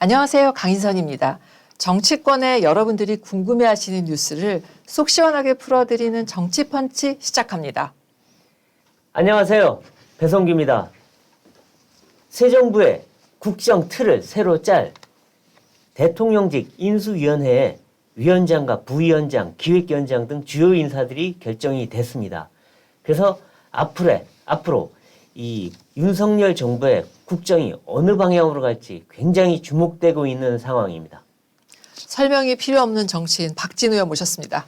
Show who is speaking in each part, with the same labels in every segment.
Speaker 1: 안녕하세요. 강인선입니다. 정치권에 여러분들이 궁금해하시는 뉴스를 속 시원하게 풀어드리는 정치펀치 시작합니다.
Speaker 2: 안녕하세요. 배성규입니다. 새 정부의 국정 틀을 새로 짤 대통령직 인수위원회에 위원장과 부위원장, 기획위원장 등 주요 인사들이 결정이 됐습니다. 그래서 앞으로 이 윤석열 정부의 국정이 어느 방향으로 갈지 굉장히 주목되고 있는 상황입니다.
Speaker 1: 설명이 필요 없는 정치인 박진우 의원 모셨습니다.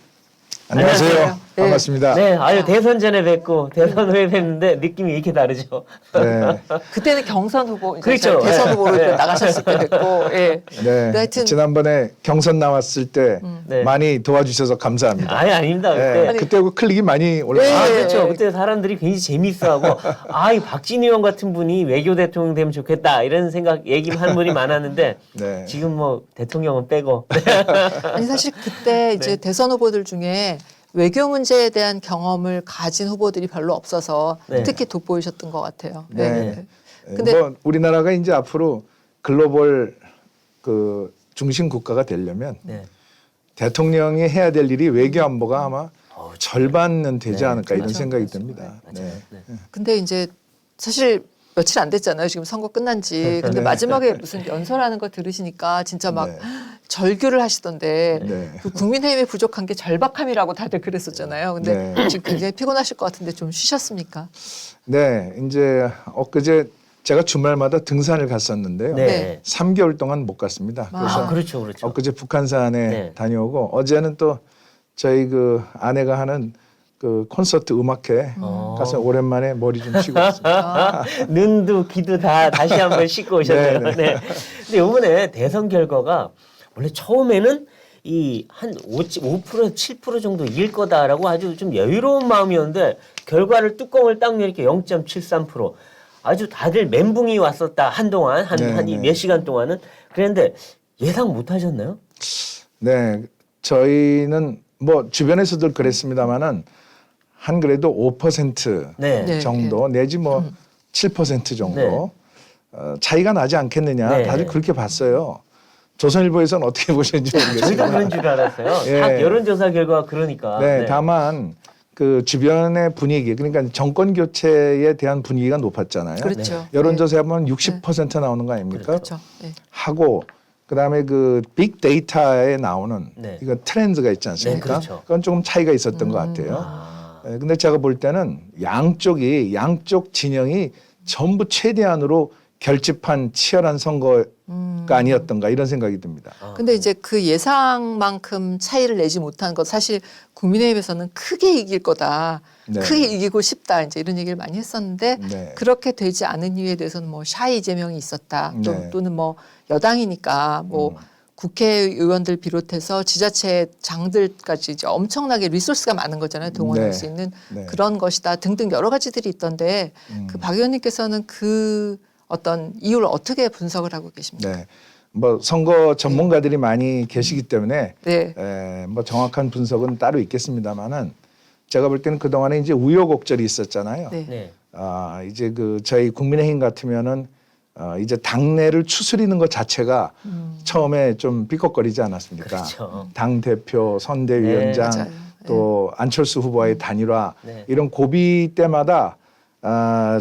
Speaker 3: 안녕하세요.
Speaker 1: 네.
Speaker 3: 반갑습니다.
Speaker 2: 네, 대선 전에 뵙고 대선 후에 뵙는데 느낌이 이렇게 다르죠.
Speaker 3: 네.
Speaker 1: 그때는 경선 후보, 이제
Speaker 2: 그렇죠.
Speaker 1: 대선 후보로
Speaker 2: 네.
Speaker 1: 나가셨을 때 뵙고, 예.
Speaker 3: 네.
Speaker 1: 하여튼
Speaker 3: 지난번에 경선 나왔을 때
Speaker 2: 네.
Speaker 3: 많이 도와주셔서 감사합니다.
Speaker 2: 아닙니다.
Speaker 3: 네.
Speaker 2: 그때.
Speaker 3: 그때 클릭이 많이 올라왔어요.
Speaker 2: 아,
Speaker 1: 네.
Speaker 2: 그렇죠. 그때 사람들이 굉장히 재밌어하고, 이 박진우 의원 같은 분이 외교 대통령 되면 좋겠다, 이런 얘기하는 분이 많았는데,
Speaker 3: 네.
Speaker 2: 지금 뭐 대통령은 빼고.
Speaker 1: 아니 사실 그때 이제 대선 후보들 중에 외교 문제에 대한 경험을 가진 후보들이 별로 없어서
Speaker 2: 네.
Speaker 1: 특히 돋보이셨던 것 같아요.
Speaker 3: 네.
Speaker 1: 근데
Speaker 3: 뭐 우리나라가 이제 앞으로 글로벌 그 중심 국가가 되려면
Speaker 2: 네.
Speaker 3: 대통령이 해야 될 일이 외교 안보가 아마 절반은 되지
Speaker 2: 네.
Speaker 3: 않을까 이런
Speaker 1: 그렇죠.
Speaker 3: 생각이 듭니다.
Speaker 2: 맞아요.
Speaker 3: 네.
Speaker 2: 네.
Speaker 1: 근데 이제 사실 며칠 안 됐잖아요. 지금 선거 끝난 지. 근데
Speaker 3: 네.
Speaker 1: 마지막에 무슨 연설하는 거 들으시니까 진짜 막
Speaker 3: 네.
Speaker 1: 절규를 하시던데
Speaker 3: 네.
Speaker 1: 그 국민의힘에 부족한 게 절박함이라고 다들 그랬었잖아요. 근데
Speaker 3: 네.
Speaker 1: 지금 굉장히 피곤하실 것 같은데 좀 쉬셨습니까?
Speaker 3: 네. 이제 엊그제 제가 주말마다 등산을 갔었는데요.
Speaker 2: 네.
Speaker 3: 3개월 동안 못 갔습니다. 그래서
Speaker 2: 그렇죠. 그렇죠.
Speaker 3: 엊그제 북한산에
Speaker 2: 네.
Speaker 3: 다녀오고 어제는 또 저희 그 아내가 하는 그 콘서트 음악회 가서 오랜만에 머리 좀 치고 왔습니다.
Speaker 2: 눈도 귀도 다시 한번 씻고 오셨네요.
Speaker 3: 네,
Speaker 2: 네. 근데 이번에 대선 결과가 원래 처음에는 이 한 5% 7% 정도 이길 거다라고 아주 좀 여유로운 마음이었는데 결과를 뚜껑을 딱 여니까 0.73% 아주 다들 멘붕이 왔었다 한동안 한
Speaker 3: 네.
Speaker 2: 몇 시간 동안은 그랬는데 예상 못 하셨나요?
Speaker 3: 네, 저희는 뭐 주변에서도 그랬습니다만은 한 그래도 5%
Speaker 2: 네.
Speaker 1: 네.
Speaker 3: 정도 내지 뭐 7% 정도 차이가 나지 않겠느냐
Speaker 2: 네.
Speaker 3: 다들 그렇게 봤어요. 조선일보에서는 어떻게 보셨는지
Speaker 2: 저희도
Speaker 3: 모르겠지만
Speaker 2: 그런 줄 알았어요.
Speaker 3: 예.
Speaker 2: 다 여론조사 결과가 그러니까.
Speaker 3: 네, 다만 그 주변의 분위기 그러니까 정권 교체에 대한 분위기가 높았잖아요.
Speaker 1: 그렇죠.
Speaker 3: 여론조사하면 60% 나오는 거 아닙니까?
Speaker 1: 그렇죠. 네.
Speaker 3: 하고 그다음에 그 빅데이터에 나오는
Speaker 2: 네.
Speaker 3: 이거 트렌드가 있지 않습니까?
Speaker 2: 네, 그렇죠.
Speaker 3: 그건 조금 차이가 있었던 것 같아요. 근데 제가 볼 때는 양쪽 진영이 전부 최대한으로 결집한 치열한 선거가 아니었던가 이런 생각이 듭니다.
Speaker 1: 근데 이제 그 예상만큼 차이를 내지 못한 것 사실 국민의힘에서는 크게 이길 거다.
Speaker 3: 네.
Speaker 1: 크게 이기고 싶다. 이제 이런 얘기를 많이 했었는데
Speaker 3: 네.
Speaker 1: 그렇게 되지 않은 이유에 대해서는 뭐 샤이 이재명이 있었다.
Speaker 3: 네.
Speaker 1: 또는 뭐 여당이니까 뭐 국회의원들 비롯해서 지자체 장들까지 이제 엄청나게 리소스가 많은 거잖아요. 동원할
Speaker 3: 네.
Speaker 1: 수 있는
Speaker 3: 네.
Speaker 1: 그런 것이다 등등 여러 가지들이 있던데 그 박 의원님께서는 그 어떤 이유를 어떻게 분석을 하고 계십니까?
Speaker 3: 네. 뭐 선거 전문가들이 많이 계시기 때문에
Speaker 1: 네.
Speaker 3: 뭐 정확한 분석은 따로 있겠습니다만은 제가 볼 때는 그동안에 이제 우여곡절이 있었잖아요.
Speaker 1: 네.
Speaker 2: 네.
Speaker 3: 이제 그 저희 국민의힘 같으면은 이제 당내를 추스리는 것 자체가 처음에 좀 삐걱거리지 않았습니까?
Speaker 2: 그렇죠.
Speaker 3: 당 대표, 선대위원장,
Speaker 1: 네, 맞아요.
Speaker 3: 또 안철수 후보와의 단일화
Speaker 2: 네.
Speaker 3: 이런 고비 때마다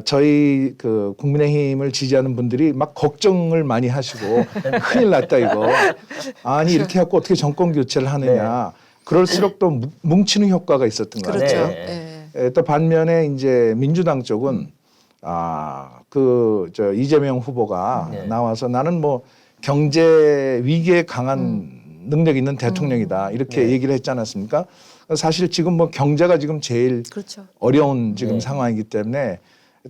Speaker 3: 저희 그 국민의힘을 지지하는 분들이 막 걱정을 많이 하시고 큰일 났다 이거. 아니 이렇게 해갖고 어떻게 정권 교체를 하느냐. 그럴수록 또 뭉치는 효과가 있었던 것
Speaker 1: 그렇죠.
Speaker 3: 같아요.
Speaker 1: 네.
Speaker 3: 또 반면에 이제 민주당 쪽은 저 이재명 후보가
Speaker 2: 네.
Speaker 3: 나와서 나는 뭐 경제 위기에 강한 능력 있는 대통령이다 이렇게
Speaker 2: 네.
Speaker 3: 얘기를 했지 않았습니까? 사실 지금 뭐 경제가 지금 제일
Speaker 1: 그렇죠.
Speaker 3: 어려운 지금
Speaker 2: 네.
Speaker 3: 상황이기 때문에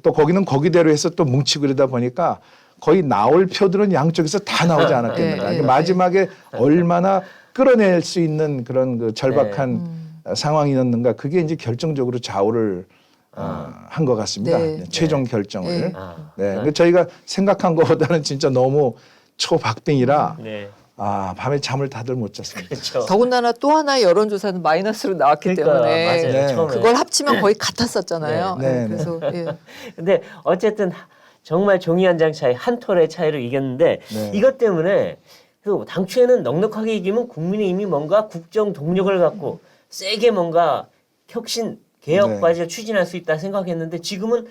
Speaker 3: 또 거기는 거기대로 해서 또 뭉치고 그러다 보니까 거의 나올 표들은 양쪽에서 다 나오지 않았겠는가.
Speaker 1: 네, 네,
Speaker 3: 마지막에 얼마나 끌어낼 수 있는 그런 그 절박한 상황이었는가 그게 이제 결정적으로 좌우를 한 것 같습니다.
Speaker 1: 네.
Speaker 3: 최종 결정을.
Speaker 1: 네.
Speaker 3: 네. 근데 저희가 생각한 것보다는 진짜 너무 초박빙이라
Speaker 2: 네.
Speaker 3: 밤에 잠을 다들 못 잤습니다.
Speaker 2: 그렇죠.
Speaker 1: 더군다나 또 하나의 여론조사는 마이너스로 나왔기
Speaker 2: 그러니까,
Speaker 1: 때문에
Speaker 2: 맞아요.
Speaker 3: 네.
Speaker 2: 처음에.
Speaker 1: 그걸 합치면 거의 같았었잖아요.
Speaker 3: 네. 네,
Speaker 1: 그래서 예.
Speaker 2: 근데 어쨌든 정말 종이 한 장 차이, 한 톨의 차이로 이겼는데
Speaker 3: 네.
Speaker 2: 이것 때문에 그 당초에는 넉넉하게 이기면 국민의힘이 뭔가 국정 동력을 갖고 세게 뭔가 혁신 개혁 과제 추진할 수 있다 생각했는데 지금은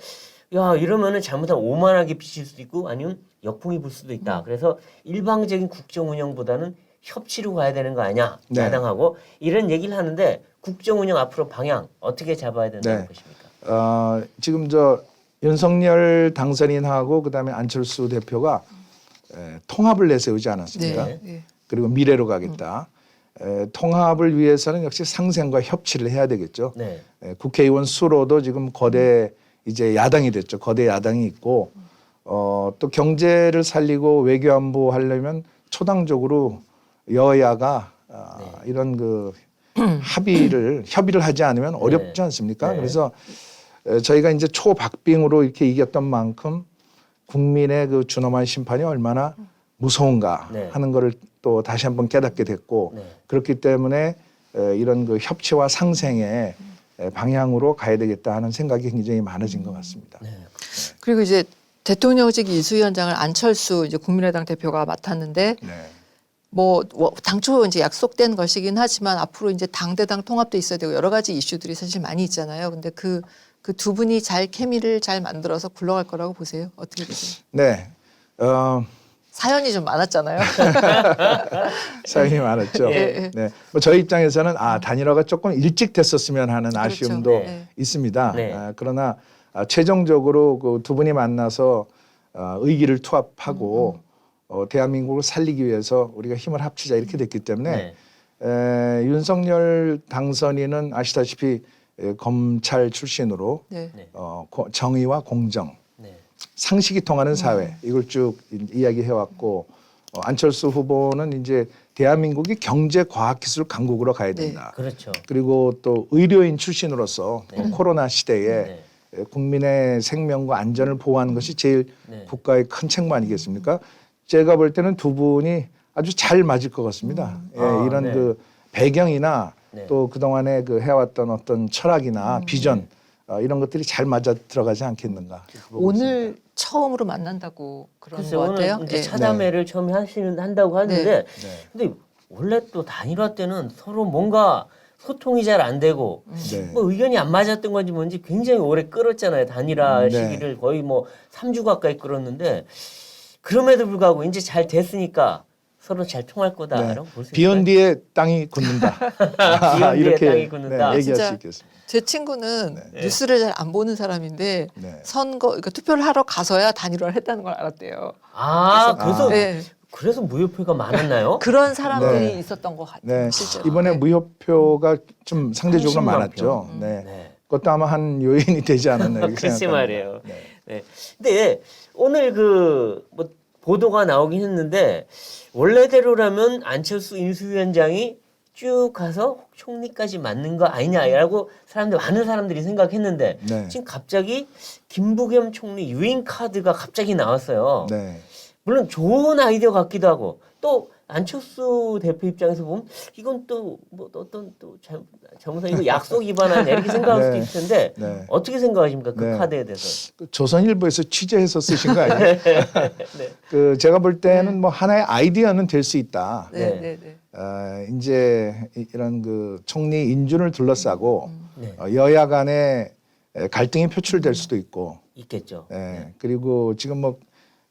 Speaker 2: 야 이러면은 잘못하면 오만하게 비칠 수도 있고 아니면 역풍이 불 수도 있다. 그래서 일방적인 국정 운영보다는 협치로 가야 되는 거 아니야
Speaker 3: 네.
Speaker 2: 야당하고 이런 얘기를 하는데 국정 운영 앞으로 방향 어떻게 잡아야 된다고
Speaker 3: 네.
Speaker 2: 보십니까?
Speaker 3: 지금 저 윤석열 당선인하고 그다음에 안철수 대표가 통합을 내세우지 않았습니까?
Speaker 1: 네. 네.
Speaker 3: 그리고 미래로 가겠다. 통합을 위해서는 역시 상생과 협치를 해야 되겠죠.
Speaker 2: 네.
Speaker 3: 국회의원 수로도 지금 거대 이제 야당이 됐죠. 거대 야당이 있고 또 경제를 살리고 외교안보 하려면 초당적으로 여야가 이런 그 협의를 하지 않으면 어렵지 않습니까?
Speaker 2: 네.
Speaker 3: 그래서 저희가 이제 초박빙으로 이렇게 이겼던 만큼 국민의 그 준엄한 심판이 얼마나 무서운가
Speaker 2: 네.
Speaker 3: 하는 거를 또 다시 한번 깨닫게 됐고
Speaker 2: 네.
Speaker 3: 그렇기 때문에 이런 그 협치와 상생의 방향으로 가야 되겠다 하는 생각이 굉장히 많아진 것 같습니다.
Speaker 2: 네.
Speaker 1: 그리고 이제 대통령직 이수위원장을 안철수 이제 국민의당 대표가 맡았는데
Speaker 3: 네.
Speaker 1: 뭐 당초 이제 약속된 것이긴 하지만 앞으로 이제 당대당 통합도 있어야 되고 여러 가지 이슈들이 사실 많이 있잖아요. 근데 그 두 분이 잘 케미를 잘 만들어서 굴러갈 거라고 보세요. 어떻게 보세요?
Speaker 3: 네.
Speaker 1: 사연이 좀 많았잖아요.
Speaker 3: 사연이 많았죠.
Speaker 1: 예.
Speaker 3: 네. 뭐 저희 입장에서는 단일화가 조금 일찍 됐었으면 하는 아쉬움도
Speaker 1: 그렇죠. 네.
Speaker 3: 있습니다.
Speaker 2: 네.
Speaker 3: 그러나 최종적으로 그 두 분이 만나서 의기를 투합하고 대한민국을 살리기 위해서 우리가 힘을 합치자 이렇게 됐기 때문에 윤석열 당선인은 아시다시피 검찰 출신으로
Speaker 1: 네.
Speaker 3: 정의와 공정,
Speaker 2: 네.
Speaker 3: 상식이 통하는 사회 이걸 쭉 이야기해왔고 안철수 후보는 이제 대한민국이 경제, 과학, 기술 강국으로 가야 된다.
Speaker 2: 그렇죠.
Speaker 3: 그리고 또 의료인 출신으로서 코로나 시대에
Speaker 2: 네.
Speaker 3: 국민의 생명과 안전을 보호하는 것이 제일
Speaker 2: 네.
Speaker 3: 국가의 큰 책무 아니겠습니까? 제가 볼 때는 두 분이 아주 잘 맞을 것 같습니다. 이런
Speaker 2: 네.
Speaker 3: 그 배경이나
Speaker 2: 네.
Speaker 3: 또 그동안에 그 해왔던 어떤 철학이나 비전 이런 것들이 잘 맞아 들어가지 않겠는가. 보고
Speaker 1: 오늘
Speaker 3: 있습니다.
Speaker 1: 처음으로 만난다고 그런
Speaker 2: 글쎄
Speaker 1: 것
Speaker 2: 오늘
Speaker 1: 같아요.
Speaker 2: 이제
Speaker 1: 예.
Speaker 2: 차담회를 처음에 한다고 하는데
Speaker 3: 네.
Speaker 2: 근데 원래 또 단일화 때는 서로 뭔가 소통이 잘 안 되고
Speaker 3: 네.
Speaker 2: 뭐 의견이 안 맞았던 건지 뭔지 굉장히 오래 끌었잖아요. 단일화
Speaker 3: 네.
Speaker 2: 시기를 거의 뭐 3주 가까이 끌었는데 그럼에도 불구하고 이제 잘 됐으니까 서로 잘 통할 거다라고 볼 수 있어요.
Speaker 3: 비언디의 땅이 굳는다.
Speaker 2: 비언디의 땅이 굳는다.
Speaker 3: 얘기할
Speaker 1: 진짜
Speaker 3: 수 있겠습니다.
Speaker 1: 제 친구는
Speaker 2: 네.
Speaker 1: 뉴스를 잘 안 보는 사람인데
Speaker 3: 네.
Speaker 1: 선거 그러니까 투표를 하러 가서야 단일화를 했다는 걸 알았대요.
Speaker 2: 그래서
Speaker 1: 네.
Speaker 2: 그래서 무효표가 많았나요?
Speaker 1: 그런 사람들이
Speaker 3: 네.
Speaker 1: 있었던 것 같아요.
Speaker 3: 네.
Speaker 1: 실제로.
Speaker 3: 이번에
Speaker 1: 네.
Speaker 3: 무효표가 좀 상대적으로
Speaker 2: 30만
Speaker 3: 많았죠.
Speaker 2: 표.
Speaker 3: 네.
Speaker 2: 네.
Speaker 3: 그것도 아마 한 요인이 되지 않았나 이렇게
Speaker 2: 글쎄
Speaker 3: 생각합니다.
Speaker 2: 말이에요.
Speaker 3: 네.
Speaker 2: 네. 근데 오늘 그 뭐 보도가 나오긴 했는데 원래대로라면 안철수 인수위원장이 쭉 가서 총리까지 맞는 거 아니냐라고 많은 사람들이 생각했는데
Speaker 3: 네.
Speaker 2: 지금 갑자기 김부겸 총리 유인 카드가 갑자기 나왔어요.
Speaker 3: 네.
Speaker 2: 물론 좋은 아이디어 같기도 하고 또 안철수 대표 입장에서 보면 이건 또 뭐 어떤 또 잘못한 이거 약속 위반 아니야 이렇게 생각할
Speaker 3: 네.
Speaker 2: 수도 있을 텐데
Speaker 3: 네.
Speaker 2: 어떻게 생각하십니까 그
Speaker 3: 네.
Speaker 2: 카드에 대해서?
Speaker 3: 그 조선일보에서 취재해서 쓰신 거 아니에요?
Speaker 2: 네.
Speaker 3: 그 제가 볼 때는 뭐 하나의 아이디어는 될 수 있다.
Speaker 1: 네,
Speaker 2: 네.
Speaker 1: 네, 네.
Speaker 3: 이제 이런 그 총리 인준을 둘러싸고
Speaker 2: 네.
Speaker 3: 여야 간의 갈등이 표출될 수도 있고,
Speaker 2: 있겠죠.
Speaker 3: 그리고 지금 뭐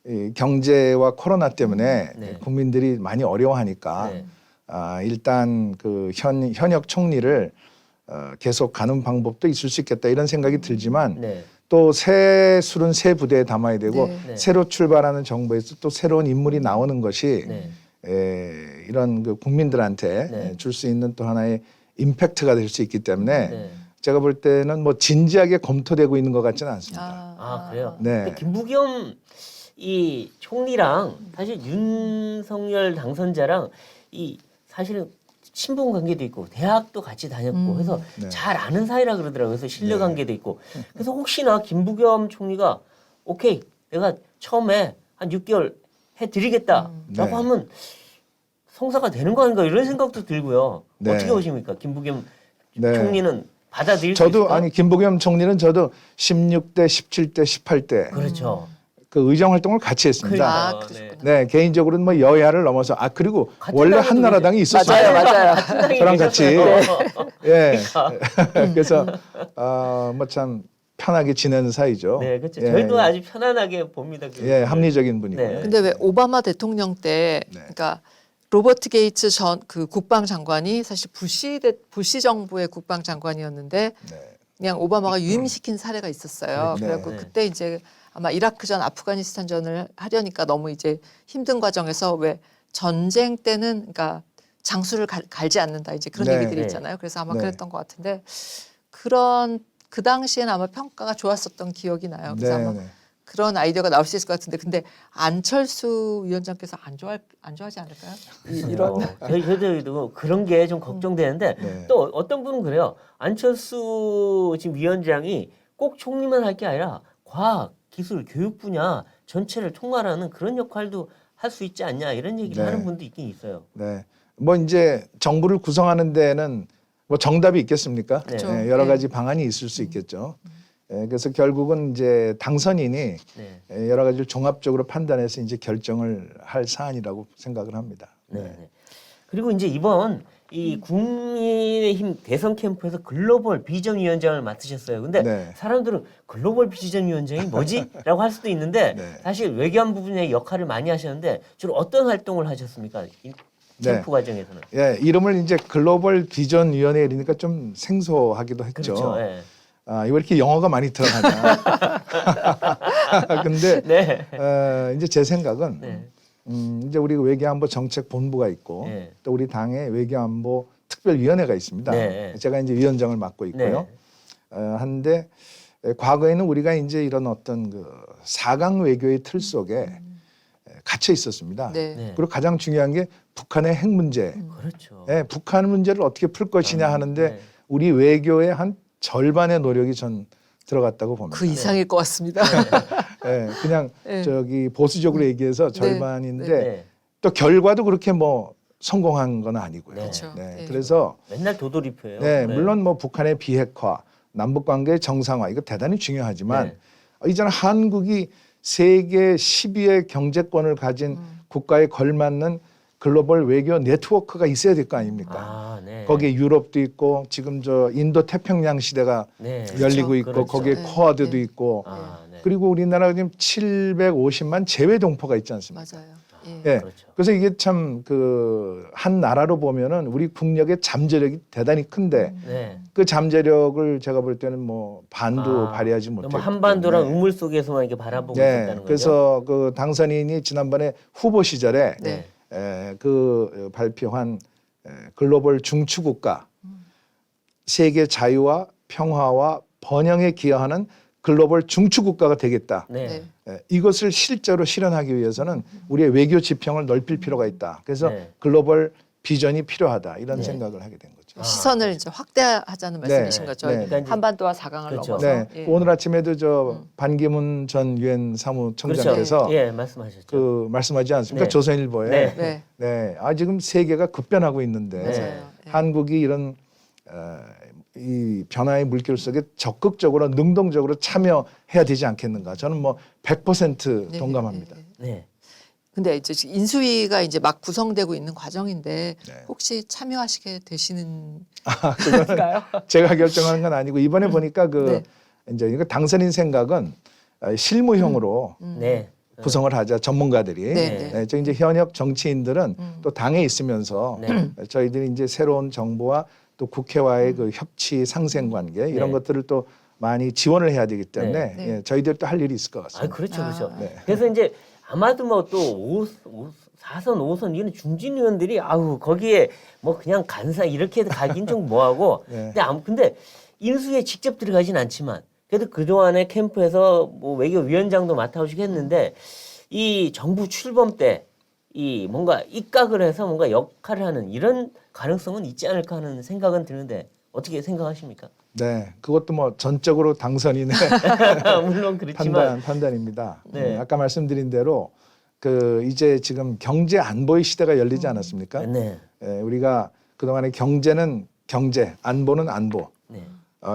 Speaker 3: 이 경제와 코로나 때문에
Speaker 2: 네.
Speaker 3: 국민들이 많이 어려워하니까
Speaker 2: 네.
Speaker 3: 일단 그 현역 총리를 계속 가는 방법도 있을 수 있겠다 이런 생각이 들지만
Speaker 2: 네.
Speaker 3: 또 새 술은 새 부대에 담아야 되고
Speaker 1: 네.
Speaker 2: 네.
Speaker 3: 새로 출발하는 정부에서 또 새로운 인물이 나오는 것이
Speaker 2: 네.
Speaker 3: 이런 그 국민들한테
Speaker 2: 네.
Speaker 3: 줄 수 있는 또 하나의 임팩트가 될 수 있기 때문에
Speaker 2: 네.
Speaker 3: 제가 볼 때는 뭐 진지하게 검토되고 있는 것 같지는 않습니다.
Speaker 2: 아 그래요?
Speaker 3: 네.
Speaker 2: 근데 김부겸 이 총리랑 사실 윤석열 당선자랑 이 사실은 친분 관계도 있고 대학도 같이 다녔고 해서
Speaker 3: 네.
Speaker 2: 잘 아는 사이라 그러더라고요. 그래서 신뢰 관계도 있고. 그래서 혹시나 김부겸 총리가 오케이 내가 처음에 한 6개월 해드리겠다라고
Speaker 3: 네.
Speaker 2: 하면 성사가 되는 거 아닌가 이런 생각도 들고요.
Speaker 3: 네.
Speaker 2: 어떻게 보십니까? 김부겸
Speaker 3: 네.
Speaker 2: 총리는 받아들일 수
Speaker 3: 저도
Speaker 2: 있을까?
Speaker 3: 아니 김부겸 총리는 저도 16대, 17대, 18대
Speaker 2: 그렇죠.
Speaker 3: 그 의정 활동을 같이 했습니다.
Speaker 1: 아,
Speaker 2: 그러니까요.
Speaker 1: 그러셨구나.
Speaker 3: 네, 개인적으로는 뭐 여야를 넘어서 그리고
Speaker 2: 같은
Speaker 3: 원래
Speaker 2: 당에도
Speaker 3: 한나라당이 있었어요.
Speaker 1: 맞아요.
Speaker 2: 같은 당에
Speaker 3: 저랑 같이.
Speaker 2: 계셨어요.
Speaker 3: 예. 그래서 뭐 참 편하게 지내는 사이죠.
Speaker 2: 네, 그렇죠.
Speaker 3: 예.
Speaker 2: 저희도 아주 편안하게 봅니다. 그
Speaker 3: 예, 합리적인 분이고요.
Speaker 2: 네.
Speaker 1: 근데 왜 오바마 대통령 때
Speaker 3: 네.
Speaker 1: 그러니까 로버트 게이츠 전 그 국방장관이 사실 부시 정부의 국방장관이었는데
Speaker 3: 네.
Speaker 1: 그냥 오바마가 유임시킨 사례가 있었어요.
Speaker 3: 네.
Speaker 1: 그래갖고
Speaker 2: 네.
Speaker 1: 그때 이제 아마 이라크전, 아프가니스탄전을 하려니까 너무 이제 힘든 과정에서 왜 전쟁 때는 그러니까 장수를 갈지 않는다 이제 그런
Speaker 3: 네.
Speaker 1: 얘기들이
Speaker 2: 네.
Speaker 1: 있잖아요. 그래서 아마
Speaker 3: 네.
Speaker 1: 그랬던 것 같은데 그 당시에는 아마 평가가 좋았었던 기억이 나요. 그래서 아마 그런 아이디어가 나올 수 있을 것 같은데 근데 안철수 위원장께서 안 좋아하지 않을까요? 이런
Speaker 2: 저희도 그런 게 좀 걱정되는데
Speaker 3: 네.
Speaker 2: 또 어떤 분은 그래요. 안철수 지금 위원장이 꼭 총리만 할 게 아니라 과학, 기술, 교육 분야 전체를 통괄하는 그런 역할도 할 수 있지 않냐 이런 얘기를
Speaker 3: 네.
Speaker 2: 하는 분도 있긴 있어요.
Speaker 3: 네. 뭐 이제 정부를 구성하는 데는 뭐 정답이 있겠습니까?
Speaker 2: 그렇죠.
Speaker 3: 예, 여러
Speaker 1: 네.
Speaker 3: 가지 방안이 있을 수 있겠죠. 예, 그래서 결국은 이제 당선인이
Speaker 2: 네.
Speaker 3: 여러 가지를 종합적으로 판단해서 이제 결정을 할 사안이라고 생각을 합니다.
Speaker 2: 네. 네. 그리고 이제 이번 이 국민의힘 대선 캠프에서 글로벌 비전위원장을 맡으셨어요. 근데
Speaker 3: 네.
Speaker 2: 사람들은 글로벌 비전위원장이 뭐지? 라고 할 수도 있는데
Speaker 3: 네.
Speaker 2: 사실 외교안 부분의 역할을 많이 하셨는데 주로 어떤 활동을 하셨습니까? 이
Speaker 3: 네.
Speaker 2: 캠프 과정에서는.
Speaker 3: 예, 이름을 이제 글로벌 비전 위원회 이러니까 좀 생소하기도 했죠.
Speaker 2: 그렇죠. 예.
Speaker 3: 왜 이렇게 영어가 많이 들어가냐. 근데
Speaker 2: 네.
Speaker 3: 이제 제 생각은
Speaker 2: 네.
Speaker 3: 이제 우리 외교안보 정책본부가 있고
Speaker 2: 네.
Speaker 3: 또 우리 당의 외교안보 특별위원회가 있습니다.
Speaker 2: 네.
Speaker 3: 제가 이제 위원장을 맡고 있고요. 한데 과거에는 우리가 이제 이런 어떤 그 4강 외교의 틀 속에 갇혀 있었습니다.
Speaker 1: 네.
Speaker 2: 네.
Speaker 3: 그리고 가장 중요한 게 북한의 핵 문제.
Speaker 2: 그렇죠.
Speaker 3: 북한 문제를 어떻게 풀 것이냐 하는데
Speaker 2: 네.
Speaker 3: 우리 외교의 한 절반의 노력이 전 들어갔다고 봅니다.
Speaker 1: 그 이상일 것 같습니다.
Speaker 3: 그냥
Speaker 1: 네.
Speaker 3: 저기 보수적으로 얘기해서 절반인데
Speaker 2: 네.
Speaker 3: 또 결과도 그렇게 뭐 성공한 건 아니고요.
Speaker 2: 그렇죠.
Speaker 1: 네.
Speaker 3: 그래서
Speaker 2: 맨날 도돌이표예요.
Speaker 3: 물론 뭐 북한의 비핵화, 남북 관계의 정상화 이거 대단히 중요하지만 이제는 한국이 세계 10위의 경제권을 가진 국가에 걸맞는 글로벌 외교 네트워크가 있어야 될 거 아닙니까?
Speaker 2: 아, 네.
Speaker 3: 거기에 유럽도 있고 지금 저 인도 태평양 시대가
Speaker 2: 네.
Speaker 3: 열리고 있고
Speaker 2: 그렇죠.
Speaker 3: 거기에
Speaker 1: 네.
Speaker 3: 쿼드도
Speaker 1: 네.
Speaker 3: 있고
Speaker 2: 아, 네.
Speaker 3: 그리고 우리나라가 지금 750만 재외 동포가 있지 않습니까?
Speaker 1: 맞아요.
Speaker 3: 예.
Speaker 2: 그렇죠.
Speaker 3: 그래서 이게 참 그 한 나라로 보면은 우리 국력의 잠재력이 대단히 큰데
Speaker 2: 네.
Speaker 3: 그 잠재력을 제가 볼 때는 뭐 반도 발휘하지 못했기
Speaker 2: 너무 한반도랑
Speaker 3: 때문에.
Speaker 2: 우물 속에서만 이렇게 바라보고
Speaker 3: 네.
Speaker 2: 있었다는 거죠.
Speaker 3: 그래서 그 당선인이 지난번에 후보 시절에
Speaker 1: 네.
Speaker 3: 그 발표한 글로벌 중추국가 세계 자유와 평화와 번영에 기여하는 글로벌 중추국가가 되겠다.
Speaker 2: 네.
Speaker 3: 이것을 실제로 실현하기 위해서는 우리의 외교 지평을 넓힐 필요가 있다. 그래서
Speaker 2: 네.
Speaker 3: 글로벌 비전이 필요하다. 이런
Speaker 2: 네.
Speaker 3: 생각을 하게 된 거죠.
Speaker 1: 시선을 이제 확대하자는 말씀이신 거죠.
Speaker 3: 네.
Speaker 2: 그러니까 이제
Speaker 1: 한반도와 4강을
Speaker 2: 그렇죠.
Speaker 1: 넘어서.
Speaker 3: 네.
Speaker 1: 예.
Speaker 3: 오늘 아침에도 저 반기문 전 유엔 사무총장께서
Speaker 2: 그렇죠. 예, 말씀하셨죠.
Speaker 3: 그 말씀하지 않습니까?
Speaker 2: 네.
Speaker 3: 조선일보에
Speaker 2: 네.
Speaker 1: 네.
Speaker 3: 지금 세계가 급변하고 있는데
Speaker 2: 네.
Speaker 1: 맞아요. 예.
Speaker 3: 한국이 이런 이 변화의 물결 속에 적극적으로 능동적으로 참여해야 되지 않겠는가? 저는 뭐 100%
Speaker 1: 네,
Speaker 3: 동감합니다.
Speaker 1: 네, 네.
Speaker 2: 네.
Speaker 1: 근데 이제 인수위가 이제 막 구성되고 있는 과정인데
Speaker 3: 네.
Speaker 1: 혹시 참여하시게 되시는
Speaker 3: 그거는
Speaker 1: 건가요?
Speaker 3: 제가 결정하는 건 아니고 이번에 보니까
Speaker 1: 네.
Speaker 3: 이제 이거 당선인 생각은 실무형으로
Speaker 2: 네.
Speaker 3: 구성을 하자 전문가들이.
Speaker 1: 네, 네.
Speaker 3: 저 이제 현역 정치인들은 또 당에 있으면서
Speaker 2: 네.
Speaker 3: 저희들이 이제 새로운 정부와 또 국회와의 그 협치 상생 관계 이런
Speaker 2: 네.
Speaker 3: 것들을 또 많이 지원을 해야 되기 때문에
Speaker 1: 네.
Speaker 3: 저희들도 할 일이 있을 것
Speaker 2: 아,
Speaker 3: 같습니다.
Speaker 2: 그렇죠. 그렇죠.
Speaker 3: 네.
Speaker 2: 그래서 이제 아마도 뭐 또 4선, 5선 이런 중진 의원들이 아우 거기에 뭐 그냥 간사 이렇게 가긴 좀 뭐하고
Speaker 3: 네.
Speaker 2: 근데 인수에 직접 들어가진 않지만 그래도 그동안에 캠프에서 뭐 외교위원장도 맡아오시고 했는데 이 정부 출범 때 이 뭔가 입각을 해서 뭔가 역할을 하는 이런 가능성은 있지 않을까 하는 생각은 드는데 어떻게 생각하십니까?
Speaker 3: 네, 그것도 뭐 전적으로 당선인의
Speaker 2: 물론 그렇지만
Speaker 3: 판단입니다.
Speaker 2: 네.
Speaker 3: 아까 말씀드린 대로 그 이제 지금 경제 안보의 시대가 열리지 않았습니까?
Speaker 2: 네.
Speaker 3: 우리가 그동안에 경제는 경제, 안보는 안보
Speaker 2: 네.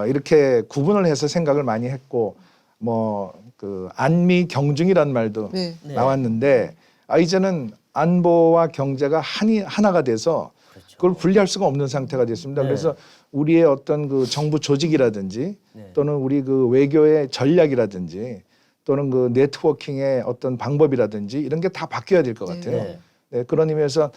Speaker 3: 이렇게 구분을 해서 생각을 많이 했고 뭐 그 안미 경중이란 말도
Speaker 1: 네.
Speaker 2: 네.
Speaker 3: 나왔는데 이제는 안보와 경제가 하나가 돼서
Speaker 2: 그렇죠.
Speaker 3: 그걸 분리할 수가 없는 상태가 됐습니다.
Speaker 2: 네.
Speaker 3: 그래서 우리의 어떤 그 정부 조직이라든지
Speaker 2: 네.
Speaker 3: 또는 우리 그 외교의 전략이라든지 또는 그 네트워킹의 어떤 방법이라든지 이런 게 다 바뀌어야 될 것
Speaker 1: 네.
Speaker 3: 같아요.
Speaker 2: 네.
Speaker 3: 네, 그런 의미에서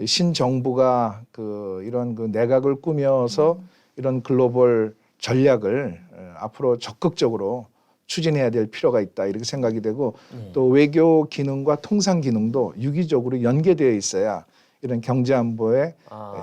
Speaker 3: 신정부가 그 이런 그 내각을 꾸며서 이런 글로벌 전략을 앞으로 적극적으로 추진해야 될 필요가 있다 이렇게 생각이 되고
Speaker 2: 네.
Speaker 3: 또 외교 기능과 통상 기능도 유기적으로 연계되어 있어야 이런 경제 안보에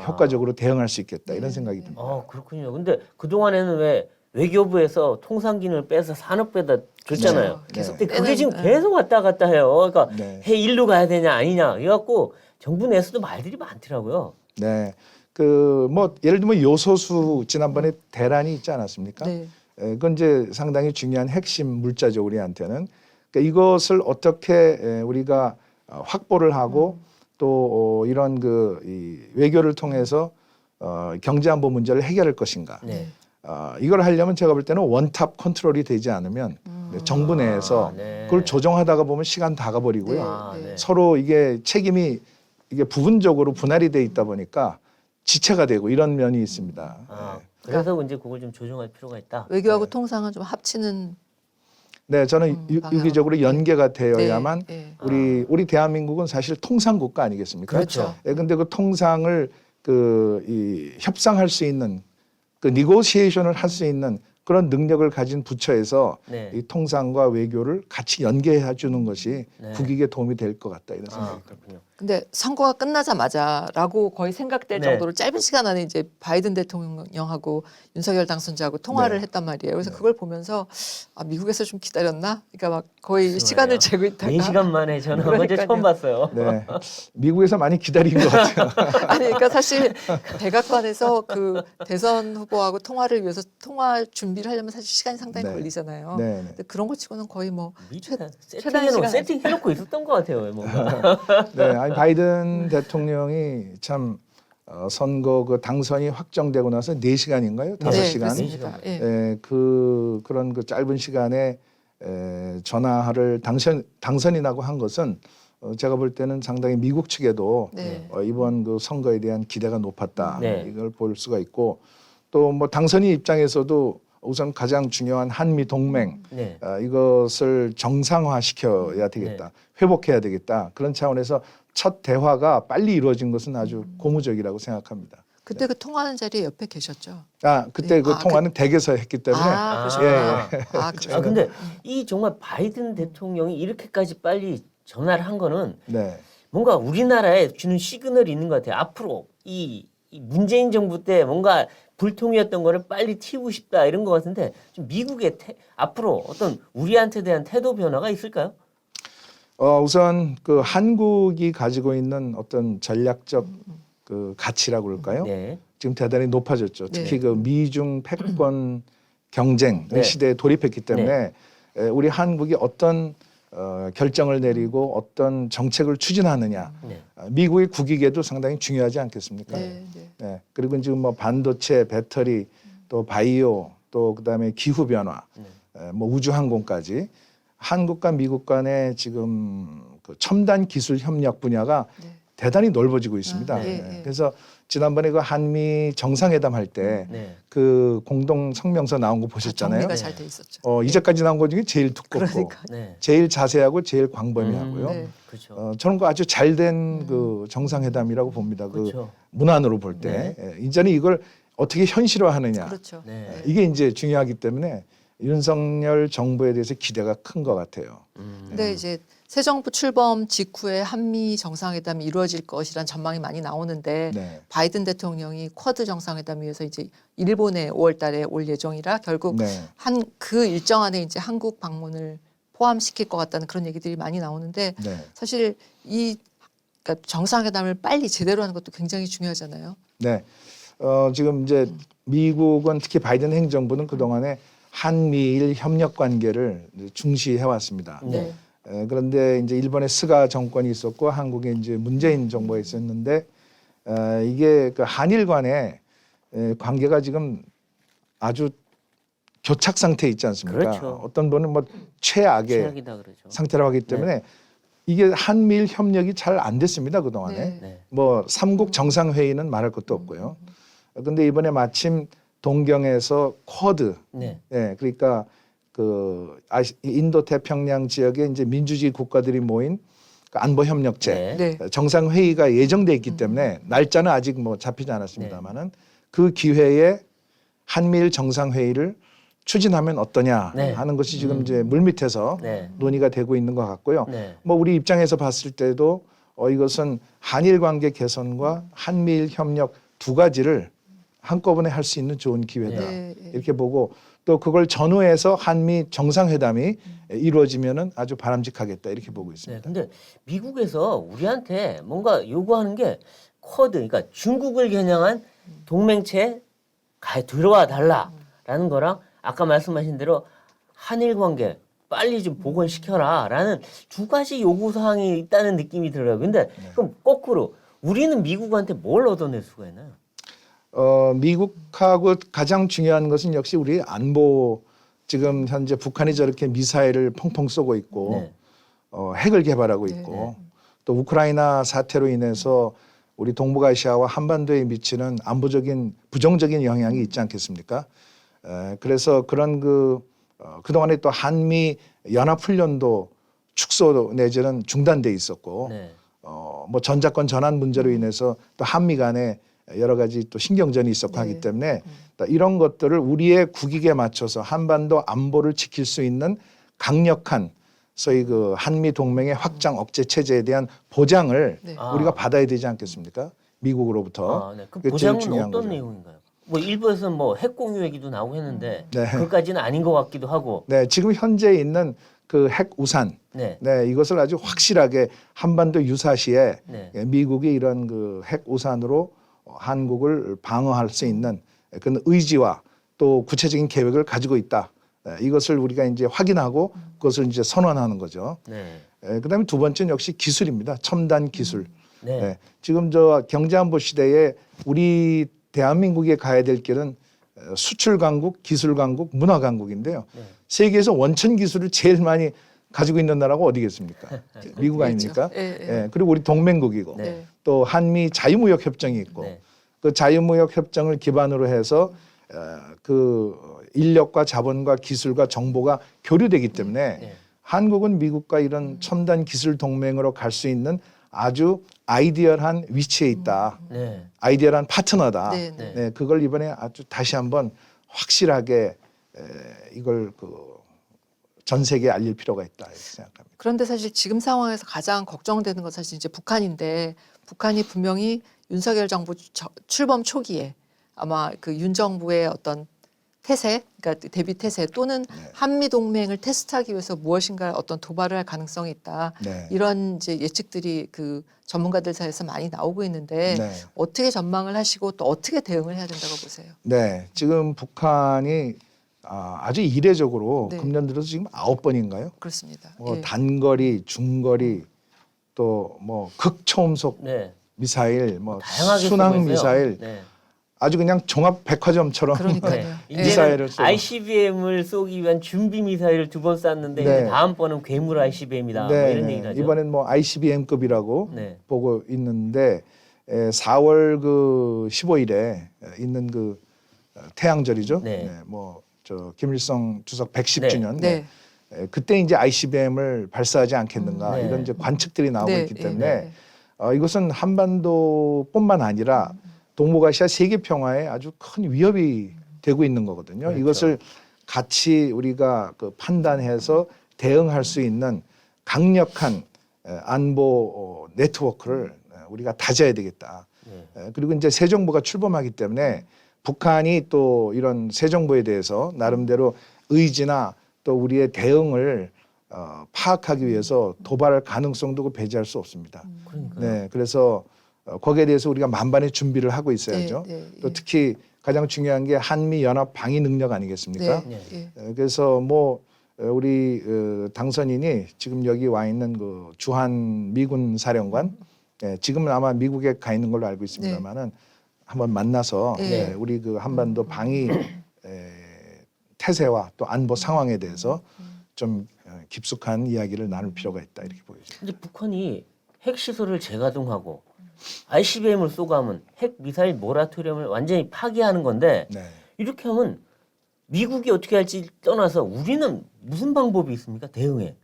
Speaker 3: 효과적으로 대응할 수 있겠다 이런 생각이 듭니다.
Speaker 2: 그렇군요. 근데 그동안에는 왜 외교부에서 통상기능을 빼서 산업부에다 줬잖아요.
Speaker 1: 그렇죠. 계속
Speaker 2: 근데 그게
Speaker 1: 빼는,
Speaker 2: 지금
Speaker 1: 네.
Speaker 2: 계속 왔다 갔다 해요. 그러니까
Speaker 3: 네.
Speaker 2: 해 일로 가야 되냐 아니냐. 이래갖고 정부 내에서도 말들이 많더라고요.
Speaker 3: 네, 그 뭐 예를 들면 요소수 지난번에 대란이 있지 않았습니까?
Speaker 1: 네.
Speaker 3: 그건 이제 상당히 중요한 핵심 물자죠 우리한테는. 그러니까 이것을 어떻게 우리가 확보를 하고 또 이런 이 외교를 통해서 경제 안보 문제를 해결할 것인가.
Speaker 2: 네.
Speaker 3: 이걸 하려면 제가 볼 때는 원탑 컨트롤이 되지 않으면 정부 내에서
Speaker 2: 네.
Speaker 3: 그걸 조정하다가 보면 시간 다 가버리고요.
Speaker 1: 네.
Speaker 3: 서로 이게 책임이 이게 부분적으로 분할이 돼 있다 보니까 지체가 되고 이런 면이 있습니다.
Speaker 2: 그래서 이제 그걸 좀 조정할 필요가 있다.
Speaker 1: 외교하고 통상은 좀 합치는
Speaker 3: 네, 저는
Speaker 1: 방향으로.
Speaker 3: 유기적으로 연계가 되어야만
Speaker 1: 네.
Speaker 3: 우리 대한민국은 사실 통상 국가 아니겠습니까?
Speaker 2: 그렇죠.
Speaker 3: 예, 근데 그 통상을 이 협상할 수 있는 그 니고시에이션을 할 수 있는 그런 능력을 가진 부처에서
Speaker 2: 네.
Speaker 3: 이 통상과 외교를 같이 연계해 주는 것이
Speaker 2: 네.
Speaker 3: 국익에 도움이 될 것 같다 이런 생각이 듭니다.
Speaker 2: 그렇군요.
Speaker 1: 근데 선거가 끝나자마자라고 거의 생각될
Speaker 2: 네.
Speaker 1: 정도로 짧은 시간 안에 이제 바이든 대통령하고 윤석열 당선자하고 통화를
Speaker 3: 네.
Speaker 1: 했단 말이에요. 그래서 그걸 보면서 미국에서 좀 기다렸나? 그러니까 막 거의 시간을 재고 있다가
Speaker 2: 4시간 만에 전화한 건 이제 처음 봤어요.
Speaker 3: 네, 미국에서 많이 기다린 것 같아요.
Speaker 1: 아니 그러니까 사실 백악관에서 그 대선 후보하고 통화를 위해서 통화 준비를 하려면 사실 시간이 상당히
Speaker 3: 네.
Speaker 1: 걸리잖아요.
Speaker 3: 네, 네.
Speaker 1: 근데 그런 거 치고는 거의 뭐
Speaker 2: 세팅해놓고,
Speaker 1: 시간
Speaker 2: 세팅해놓고 있었던 것 같아요. 뭔가.
Speaker 3: 네, 아니 바이든 대통령이 참 선거 그 당선이 확정되고 나서 4시간인가요? 5시간?
Speaker 1: 그렇습니다. 예.
Speaker 3: 그런 그 짧은 시간에 전화를 당선이 나고 한 것은 제가 볼 때는 상당히 미국 측에도
Speaker 1: 네.
Speaker 3: 이번 그 선거에 대한 기대가 높았다.
Speaker 2: 네.
Speaker 3: 이걸 볼 수가 있고 또 뭐 당선인 입장에서도 우선 가장 중요한 한미 동맹
Speaker 2: 네.
Speaker 3: 이것을 정상화시켜야 되겠다. 회복해야 되겠다. 그런 차원에서 첫 대화가 빨리 이루어진 것은 아주 고무적이라고 생각합니다.
Speaker 1: 그때 그 통화하는 자리에 옆에 계셨죠?
Speaker 3: 그때
Speaker 1: 네.
Speaker 3: 그
Speaker 1: 아,
Speaker 3: 통화는 댁에서 했기 때문에
Speaker 1: 그러셨구나.
Speaker 2: 아, 근데 이 정말 바이든 대통령이 이렇게까지 빨리 전화를 한 거는
Speaker 3: 네.
Speaker 2: 뭔가 우리나라에 주는 시그널이 있는 것 같아요. 앞으로 이 문재인 정부 때 뭔가 불통이었던 거를 빨리 튀우고 싶다 이런 것 같은데 좀 미국의 앞으로 어떤 우리한테 대한 태도 변화가 있을까요?
Speaker 3: 우선 그 한국이 가지고 있는 어떤 전략적 그 가치라고 그럴까요?
Speaker 2: 네.
Speaker 3: 지금 대단히 높아졌죠.
Speaker 1: 네.
Speaker 3: 특히 그 미중 패권 경쟁
Speaker 2: 네.
Speaker 3: 시대에 돌입했기 때문에 우리 한국이 어떤 결정을 내리고 어떤 정책을 추진하느냐,
Speaker 2: 네.
Speaker 3: 미국의 국익에도 상당히 중요하지 않겠습니까?
Speaker 1: 네, 네.
Speaker 3: 네. 그리고 지금 뭐 반도체, 배터리, 또 바이오, 또 그다음에 기후 변화, 뭐 우주 항공까지 한국과 미국 간의 지금 그 첨단 기술 협력 분야가
Speaker 1: 네.
Speaker 3: 대단히 넓어지고 있습니다.
Speaker 1: 네,
Speaker 3: 네.
Speaker 1: 네.
Speaker 3: 그래서 지난번에 그 한미 정상회담 할 때
Speaker 2: 네.
Speaker 3: 그 공동 성명서 나온 거 보셨잖아요.
Speaker 1: 정리가
Speaker 2: 네.
Speaker 1: 잘 돼 있었죠.
Speaker 3: 이제까지 나온 것 중에 제일 두껍고
Speaker 1: 그러니까.
Speaker 2: 네.
Speaker 3: 제일 자세하고 제일 광범위하고요.
Speaker 1: 네.
Speaker 2: 그렇죠.
Speaker 3: 저는 그 아주 잘된 그 정상회담이라고 봅니다. 그
Speaker 2: 그렇죠.
Speaker 3: 문안으로 볼 때 이제는 이걸 어떻게 현실화하느냐
Speaker 1: 그렇죠.
Speaker 2: 네.
Speaker 3: 이게 이제 중요하기 때문에 윤석열 정부에 대해서 기대가 큰 것 같아요.
Speaker 1: 근데 이제 새 정부 출범 직후에 한미 정상회담이 이루어질 것이란 전망이 많이 나오는데
Speaker 3: 네.
Speaker 1: 바이든 대통령이 쿼드 정상회담 위해서 이제 일본에 5월달에 올 예정이라 결국
Speaker 3: 네.
Speaker 1: 그 일정 안에 이제 한국 방문을 포함시킬 것 같다는 그런 얘기들이 많이 나오는데
Speaker 3: 네.
Speaker 1: 사실 그러니까 정상회담을 빨리 제대로 하는 것도 굉장히 중요하잖아요.
Speaker 3: 네. 지금 이제 미국은 특히 바이든 행정부는 그동안에 한미일 협력 관계를 중시해 왔습니다.
Speaker 2: 네.
Speaker 3: 그런데 이제 일본에 스가 정권이 있었고 한국에 이제 문재인 정부가 있었는데 이게 그 한일 간의 관계가 지금 아주 교착 상태에 있지 않습니까?
Speaker 2: 그렇죠.
Speaker 3: 어떤 분은 뭐 최악의
Speaker 2: 최악이다 그러죠.
Speaker 3: 상태라고 하기 때문에 이게 한미일 협력이 잘 안 됐습니다. 그동안에.
Speaker 1: 네.
Speaker 2: 네.
Speaker 3: 뭐 삼국 정상회의는 말할 것도 없고요. 근데 이번에 마침 동경에서 쿼드,
Speaker 2: 네.
Speaker 3: 예, 그러니까 그 인도 태평양 지역에 이제 민주주의 국가들이 모인 그 안보 협력체
Speaker 2: 네.
Speaker 1: 네.
Speaker 3: 정상회의가 예정돼 있기 때문에 날짜는 아직 뭐 잡히지 않았습니다만은 그 기회에 한미일 정상회의를 추진하면 어떠냐
Speaker 2: 네.
Speaker 3: 하는 것이 지금 이제 물밑에서
Speaker 2: 네.
Speaker 3: 논의가 되고 있는 것 같고요.
Speaker 2: 네.
Speaker 3: 뭐 우리 입장에서 봤을 때도 이것은 한일 관계 개선과 한미일 협력 두 가지를 한꺼번에 할 수 있는 좋은 기회다.
Speaker 1: 네.
Speaker 3: 이렇게 보고 또 그걸 전후해서 한미 정상회담이 이루어지면은 아주 바람직하겠다 이렇게 보고
Speaker 2: 네.
Speaker 3: 있습니다.
Speaker 2: 근데 미국에서 우리한테 뭔가 요구하는 게 쿼드, 그러니까 중국을 겨냥한 동맹체에 들어와 달라라는 거랑 아까 말씀하신 대로 한일 관계 빨리 좀 복원시켜라라는 두 가지 요구 사항이 있다는 느낌이 들어요. 근데 그럼 거꾸로 우리는 미국한테 뭘 얻어낼 수가 있나요?
Speaker 3: 미국하고 가장 중요한 것은 역시 우리 안보. 지금 현재 북한이 저렇게 미사일을 펑펑 쏘고 있고
Speaker 2: 네.
Speaker 3: 핵을 개발하고
Speaker 1: 네,
Speaker 3: 있고 또 우크라이나 사태로 인해서 우리 동북아시아와 한반도에 미치는 안보적인 부정적인 영향이 있지 않겠습니까? 그래서 그런 그동안에 또 한미 연합훈련도 축소 내지는 중단돼 있었고
Speaker 2: 네.
Speaker 3: 뭐 전자권 전환 문제로 인해서 또 한미 간에 여러 가지 또 신경전이 있었고
Speaker 1: 네.
Speaker 3: 하기 때문에 이런 것들을 우리의 국익에 맞춰서 한반도 안보를 지킬 수 있는 강력한 소위 그 한미 동맹의 확장 억제 체제에 대한 보장을
Speaker 1: 네.
Speaker 3: 우리가 받아야 되지 않겠습니까? 미국으로부터.
Speaker 2: 네. 그
Speaker 3: 그게 제일
Speaker 2: 보장은
Speaker 3: 중요한
Speaker 2: 어떤
Speaker 3: 거죠.
Speaker 2: 내용인가요? 뭐 일부에서는 뭐 핵 공유 얘기도 나오고 했는데
Speaker 3: 네.
Speaker 2: 그것까지는 아닌 것 같기도 하고.
Speaker 3: 네, 지금 현재 있는 그 핵 우산,
Speaker 2: 네.
Speaker 3: 네, 이것을 아주 확실하게 한반도 유사시에
Speaker 2: 네.
Speaker 3: 미국이 이런 그 핵 우산으로 한국을 방어할 수 있는 그런 의지와 또 구체적인 계획을 가지고 있다. 이것을 우리가 이제 확인하고 그것을 이제 선언하는 거죠.
Speaker 2: 네.
Speaker 3: 그다음에 두 번째는 역시 기술입니다. 첨단 기술.
Speaker 2: 네.
Speaker 3: 지금 저 경제안보 시대에 우리 대한민국에 가야 될 길은 수출 강국, 기술 강국, 문화 강국인데요.
Speaker 2: 네.
Speaker 3: 세계에서 원천 기술을 제일 많이 가지고 있는 나라가 어디겠습니까? 미국 아닙니까?
Speaker 1: 예, 예.
Speaker 3: 그리고 우리 동맹국이고
Speaker 2: 네.
Speaker 3: 또 한미 자유무역 협정이 있고
Speaker 2: 네.
Speaker 3: 그 자유무역 협정을 기반으로 해서 그 인력과 자본과 기술과 정보가 교류되기 때문에
Speaker 2: 네.
Speaker 3: 한국은 미국과 이런 첨단 기술 동맹으로 갈 수 있는 아주 아이디얼한 위치에 있다.
Speaker 2: 네.
Speaker 3: 아이디얼한 파트너다.
Speaker 1: 네, 네.
Speaker 3: 네, 그걸 이번에 아주 다시 한번 확실하게 이걸 전 세계에 알릴 필요가 있다 이렇게 생각합니다.
Speaker 1: 그런데 사실 지금 상황에서 가장 걱정되는 건 사실 이제 북한인데 북한이 분명히 윤석열 정부 출범 초기에 아마 그 윤 정부의 어떤 태세, 그러니까 대비 태세 또는 한미 동맹을 테스트하기 위해서 무엇인가 어떤 도발을 할 가능성이 있다.
Speaker 3: 네.
Speaker 1: 이런 이제 예측들이 그 전문가들 사이에서 많이 나오고 있는데
Speaker 3: 네.
Speaker 1: 어떻게 전망을 하시고 또 어떻게 대응을 해야 된다고 보세요?
Speaker 3: 네, 지금 북한이 아주 이례적으로
Speaker 1: 네.
Speaker 3: 금년 들어서 지금 9번인가요?
Speaker 1: 그렇습니다.
Speaker 3: 뭐
Speaker 1: 예.
Speaker 3: 단거리, 중거리, 또 뭐 극초음속
Speaker 2: 네.
Speaker 3: 미사일, 뭐
Speaker 2: 다양하게
Speaker 3: 순항
Speaker 2: 쓰고 있어요.
Speaker 3: 미사일,
Speaker 2: 네.
Speaker 3: 아주 그냥 종합 백화점처럼
Speaker 1: 그러니까요.
Speaker 2: 네.
Speaker 1: 예.
Speaker 2: 이제는
Speaker 3: 미사일을 쏘고.
Speaker 2: ICBM을 쏘기 위한 준비 미사일을 2번 쐈는데
Speaker 3: 네.
Speaker 2: 이제 다음번은 괴물 ICBM이다. 뭐
Speaker 3: 네,
Speaker 2: 이런
Speaker 3: 네.
Speaker 2: 얘기를 하죠.
Speaker 3: 이번엔 뭐 ICBM급이라고
Speaker 2: 네.
Speaker 3: 보고 있는데 4월 그 15일에 있는 그 태양절이죠.
Speaker 2: 네.
Speaker 3: 뭐 저 김일성 주석 110주년.
Speaker 1: 네.
Speaker 3: 그때 이제 ICBM을 발사하지 않겠는가
Speaker 2: 네.
Speaker 3: 이런 이제 관측들이 나오고
Speaker 1: 네,
Speaker 3: 있기
Speaker 1: 네,
Speaker 3: 때문에
Speaker 1: 네.
Speaker 3: 이것은 한반도뿐만 아니라 동북아시아 세계 평화에 아주 큰 위협이 되고 있는 거거든요.
Speaker 2: 그렇죠.
Speaker 3: 이것을 같이 우리가 그 판단해서 대응할 수 있는 강력한 안보 네트워크를 우리가 다져야 되겠다.
Speaker 2: 네.
Speaker 3: 그리고 이제 새 정부가 출범하기 때문에 북한이 또 이런 새 정부에 대해서 나름대로 의지나 또 우리의 대응을 파악하기 위해서 도발할 가능성도 배제할 수 없습니다.
Speaker 2: 그러니까요.
Speaker 3: 네, 그래서 거기에 대해서 우리가 만반의 준비를 하고 있어야죠.
Speaker 1: 네, 네,
Speaker 3: 또
Speaker 1: 예.
Speaker 3: 특히 가장 중요한 게 한미 연합 방위 능력 아니겠습니까?
Speaker 1: 네. 예.
Speaker 3: 그래서 뭐 우리 당선인이 지금 여기 와 있는 그 주한 미군 사령관, 지금은 아마 미국에 가 있는 걸로 알고 있습니다만은 한번 만나서
Speaker 1: 네.
Speaker 3: 우리 그 한반도 방위 태세와 또 안보 상황에 대해서 좀 깊숙한 이야기를 나눌 필요가 있다 이렇게 보여집니다.
Speaker 2: 근데 북한이 핵 시설을 재가동하고 ICBM을 쏘고 하면 핵 미사일 모라토리엄을 완전히 파기하는 건데
Speaker 3: 네.
Speaker 2: 이렇게 하면 미국이 어떻게 할지 떠나서 우리는 무슨 방법이 있습니까? 대응에.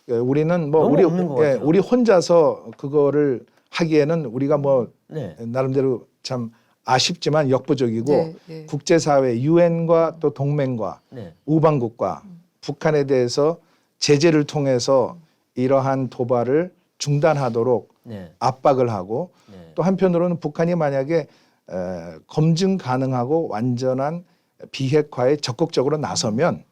Speaker 3: 우리는 뭐
Speaker 2: 너무 없는 것 같아요.
Speaker 3: 우리 혼자서 그거를 하기에는 우리가 뭐
Speaker 2: 네.
Speaker 3: 나름대로 참 아쉽지만 역부족이고
Speaker 1: 네, 네.
Speaker 3: 국제사회 유엔과 또 동맹과
Speaker 2: 네.
Speaker 3: 우방국과 북한에 대해서 제재를 통해서 이러한 도발을 중단하도록
Speaker 2: 네.
Speaker 3: 압박을 하고
Speaker 2: 네.
Speaker 3: 또 한편으로는 북한이 만약에 검증 가능하고 완전한 비핵화에 적극적으로 나서면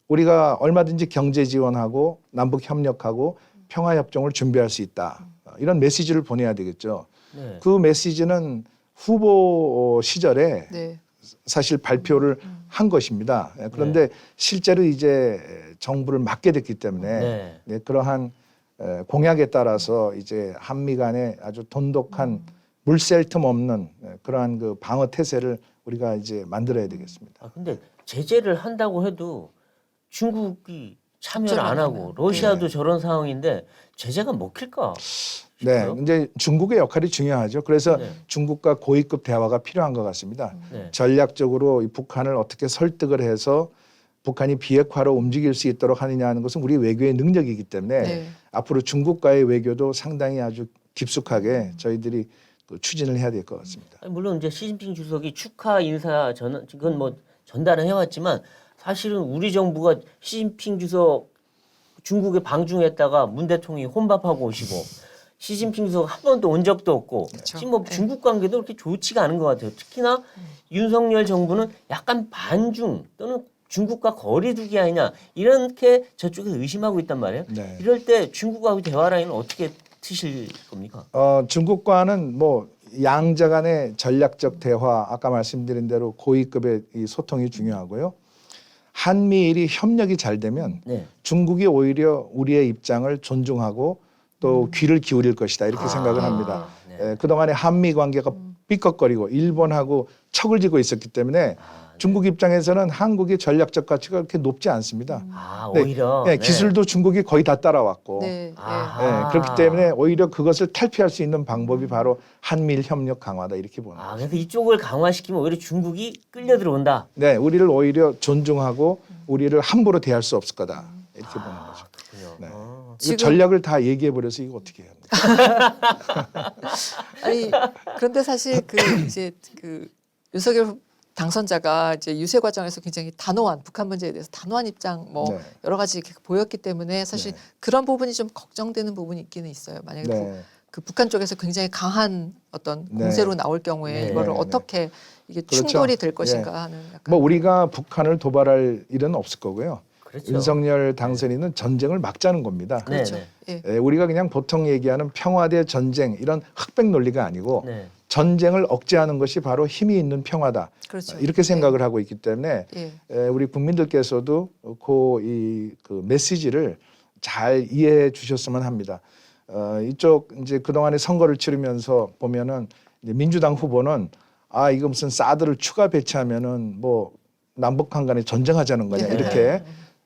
Speaker 3: 우리가 얼마든지 경제 지원하고 남북 협력하고 평화 협정을 준비할 수 있다. 이런 메시지를 보내야 되겠죠.
Speaker 2: 네.
Speaker 3: 그 메시지는 후보 시절에
Speaker 1: 네.
Speaker 3: 사실 발표를 한 것입니다. 그런데 실제로 이제 정부를 맡게 됐기 때문에
Speaker 2: 네.
Speaker 3: 네, 그러한 공약에 따라서 이제 한미 간에 아주 돈독한 물샐 틈 없는 그러한 그 방어 태세를 우리가 이제 만들어야 되겠습니다.
Speaker 2: 아 근데 제재를 한다고 해도 중국이 참여를 안 하고
Speaker 1: 하면.
Speaker 2: 러시아도
Speaker 3: 네.
Speaker 2: 저런 상황인데 제재가 먹힐까?
Speaker 3: 네,
Speaker 2: 싶어요.
Speaker 3: 이제 중국의 역할이 중요하죠. 그래서
Speaker 2: 네.
Speaker 3: 중국과 고위급 대화가 필요한 것 같습니다.
Speaker 2: 네.
Speaker 3: 전략적으로 이 북한을 어떻게 설득을 해서 북한이 비핵화로 움직일 수 있도록 하느냐 하는 것은 우리 외교의 능력이기 때문에
Speaker 1: 네.
Speaker 3: 앞으로 중국과의 외교도 상당히 아주 깊숙하게 저희들이 그 추진을 해야 될 것 같습니다.
Speaker 2: 아니, 물론 이제 시진핑 주석이 축하 인사 전 그건 뭐 전달은 해왔지만 사실은 우리 정부가 시진핑 주석 중국에 방중했다가 문 대통령이 혼밥하고 오시고 시진핑 주석 한 번도 온 적도 없고
Speaker 1: 그렇죠.
Speaker 2: 지금 뭐
Speaker 1: 네.
Speaker 2: 중국 관계도 그렇게 좋지가 않은 것 같아요. 특히나 윤석열 정부는 약간 반중 또는 중국과 거리두기 아니냐 이렇게 저쪽에 의심하고 있단 말이에요.
Speaker 3: 네.
Speaker 2: 이럴 때 중국하고 대화 라인은 어떻게 트실 겁니까?
Speaker 3: 중국과는 뭐 양자 간의 전략적 대화 아까 말씀드린 대로 고위급의 이 소통이 중요하고요. 한미일이 협력이 잘 되면
Speaker 2: 네.
Speaker 3: 중국이 오히려 우리의 입장을 존중하고 또 귀를 기울일 것이다 이렇게 생각을 합니다.
Speaker 2: 네.
Speaker 3: 그동안에 한미 관계가 삐걱거리고 일본하고 척을 지고 있었기 때문에 중국 입장에서는 한국의 전략적 가치가 그렇게 높지 않습니다.
Speaker 2: 아
Speaker 3: 네,
Speaker 2: 오히려
Speaker 3: 네, 기술도 중국이 거의 다 따라왔고
Speaker 1: 네. 네.
Speaker 2: 아하.
Speaker 3: 그렇기 때문에 오히려 그것을 탈피할 수 있는 방법이 바로 한미일 협력 강화다 이렇게 보는 거죠.
Speaker 2: 그래서 이쪽을 강화시키면 오히려 중국이 끌려 들어온다.
Speaker 3: 네, 우리를 오히려 존중하고 우리를 함부로 대할 수 없을 거다 이렇게 보는 거죠.
Speaker 2: 그렇군요.
Speaker 3: 네.
Speaker 2: 어.
Speaker 3: 이거
Speaker 1: 지금-
Speaker 3: 전략을 다 얘기해 버려서 이거 어떻게 해야 합니까?
Speaker 1: 아니 그런데 사실 그 이제 그 윤석열 당선자가 이제 유세 과정에서 굉장히 단호한 북한 문제에 대해서 단호한 입장 뭐
Speaker 3: 네.
Speaker 1: 여러 가지 이렇게 보였기 때문에 사실
Speaker 3: 네.
Speaker 1: 그런 부분이 좀 걱정되는 부분이 있기는 있어요. 만약에
Speaker 3: 네.
Speaker 1: 그 북한 쪽에서 굉장히 강한 어떤
Speaker 3: 네.
Speaker 1: 공세로 나올 경우에
Speaker 2: 네.
Speaker 1: 이거를
Speaker 3: 네.
Speaker 1: 어떻게 이게
Speaker 3: 그렇죠.
Speaker 1: 충돌이 될 것인가 하는 약간
Speaker 3: 뭐 우리가 북한을 도발할 일은 없을 거고요.
Speaker 2: 그렇죠.
Speaker 3: 윤석열 당선인은 전쟁을 막자는 겁니다.
Speaker 1: 그렇죠.
Speaker 2: 네,
Speaker 1: 예.
Speaker 3: 우리가 그냥 보통 얘기하는 평화 대 전쟁 이런 흑백 논리가 아니고
Speaker 2: 네.
Speaker 3: 전쟁을 억제하는 것이 바로 힘이 있는 평화다.
Speaker 1: 그렇죠.
Speaker 3: 이렇게 생각을 하고 있기 때문에
Speaker 1: 예.
Speaker 3: 우리 국민들께서도 그 메시지를 잘 이해해 주셨으면 합니다. 이쪽 이제 그동안에 선거를 치르면서 보면은 이제 민주당 후보는 이거 무슨 사드를 추가 배치하면은 뭐 남북한 간에 전쟁하자는 거냐
Speaker 1: 네.
Speaker 3: 이렇게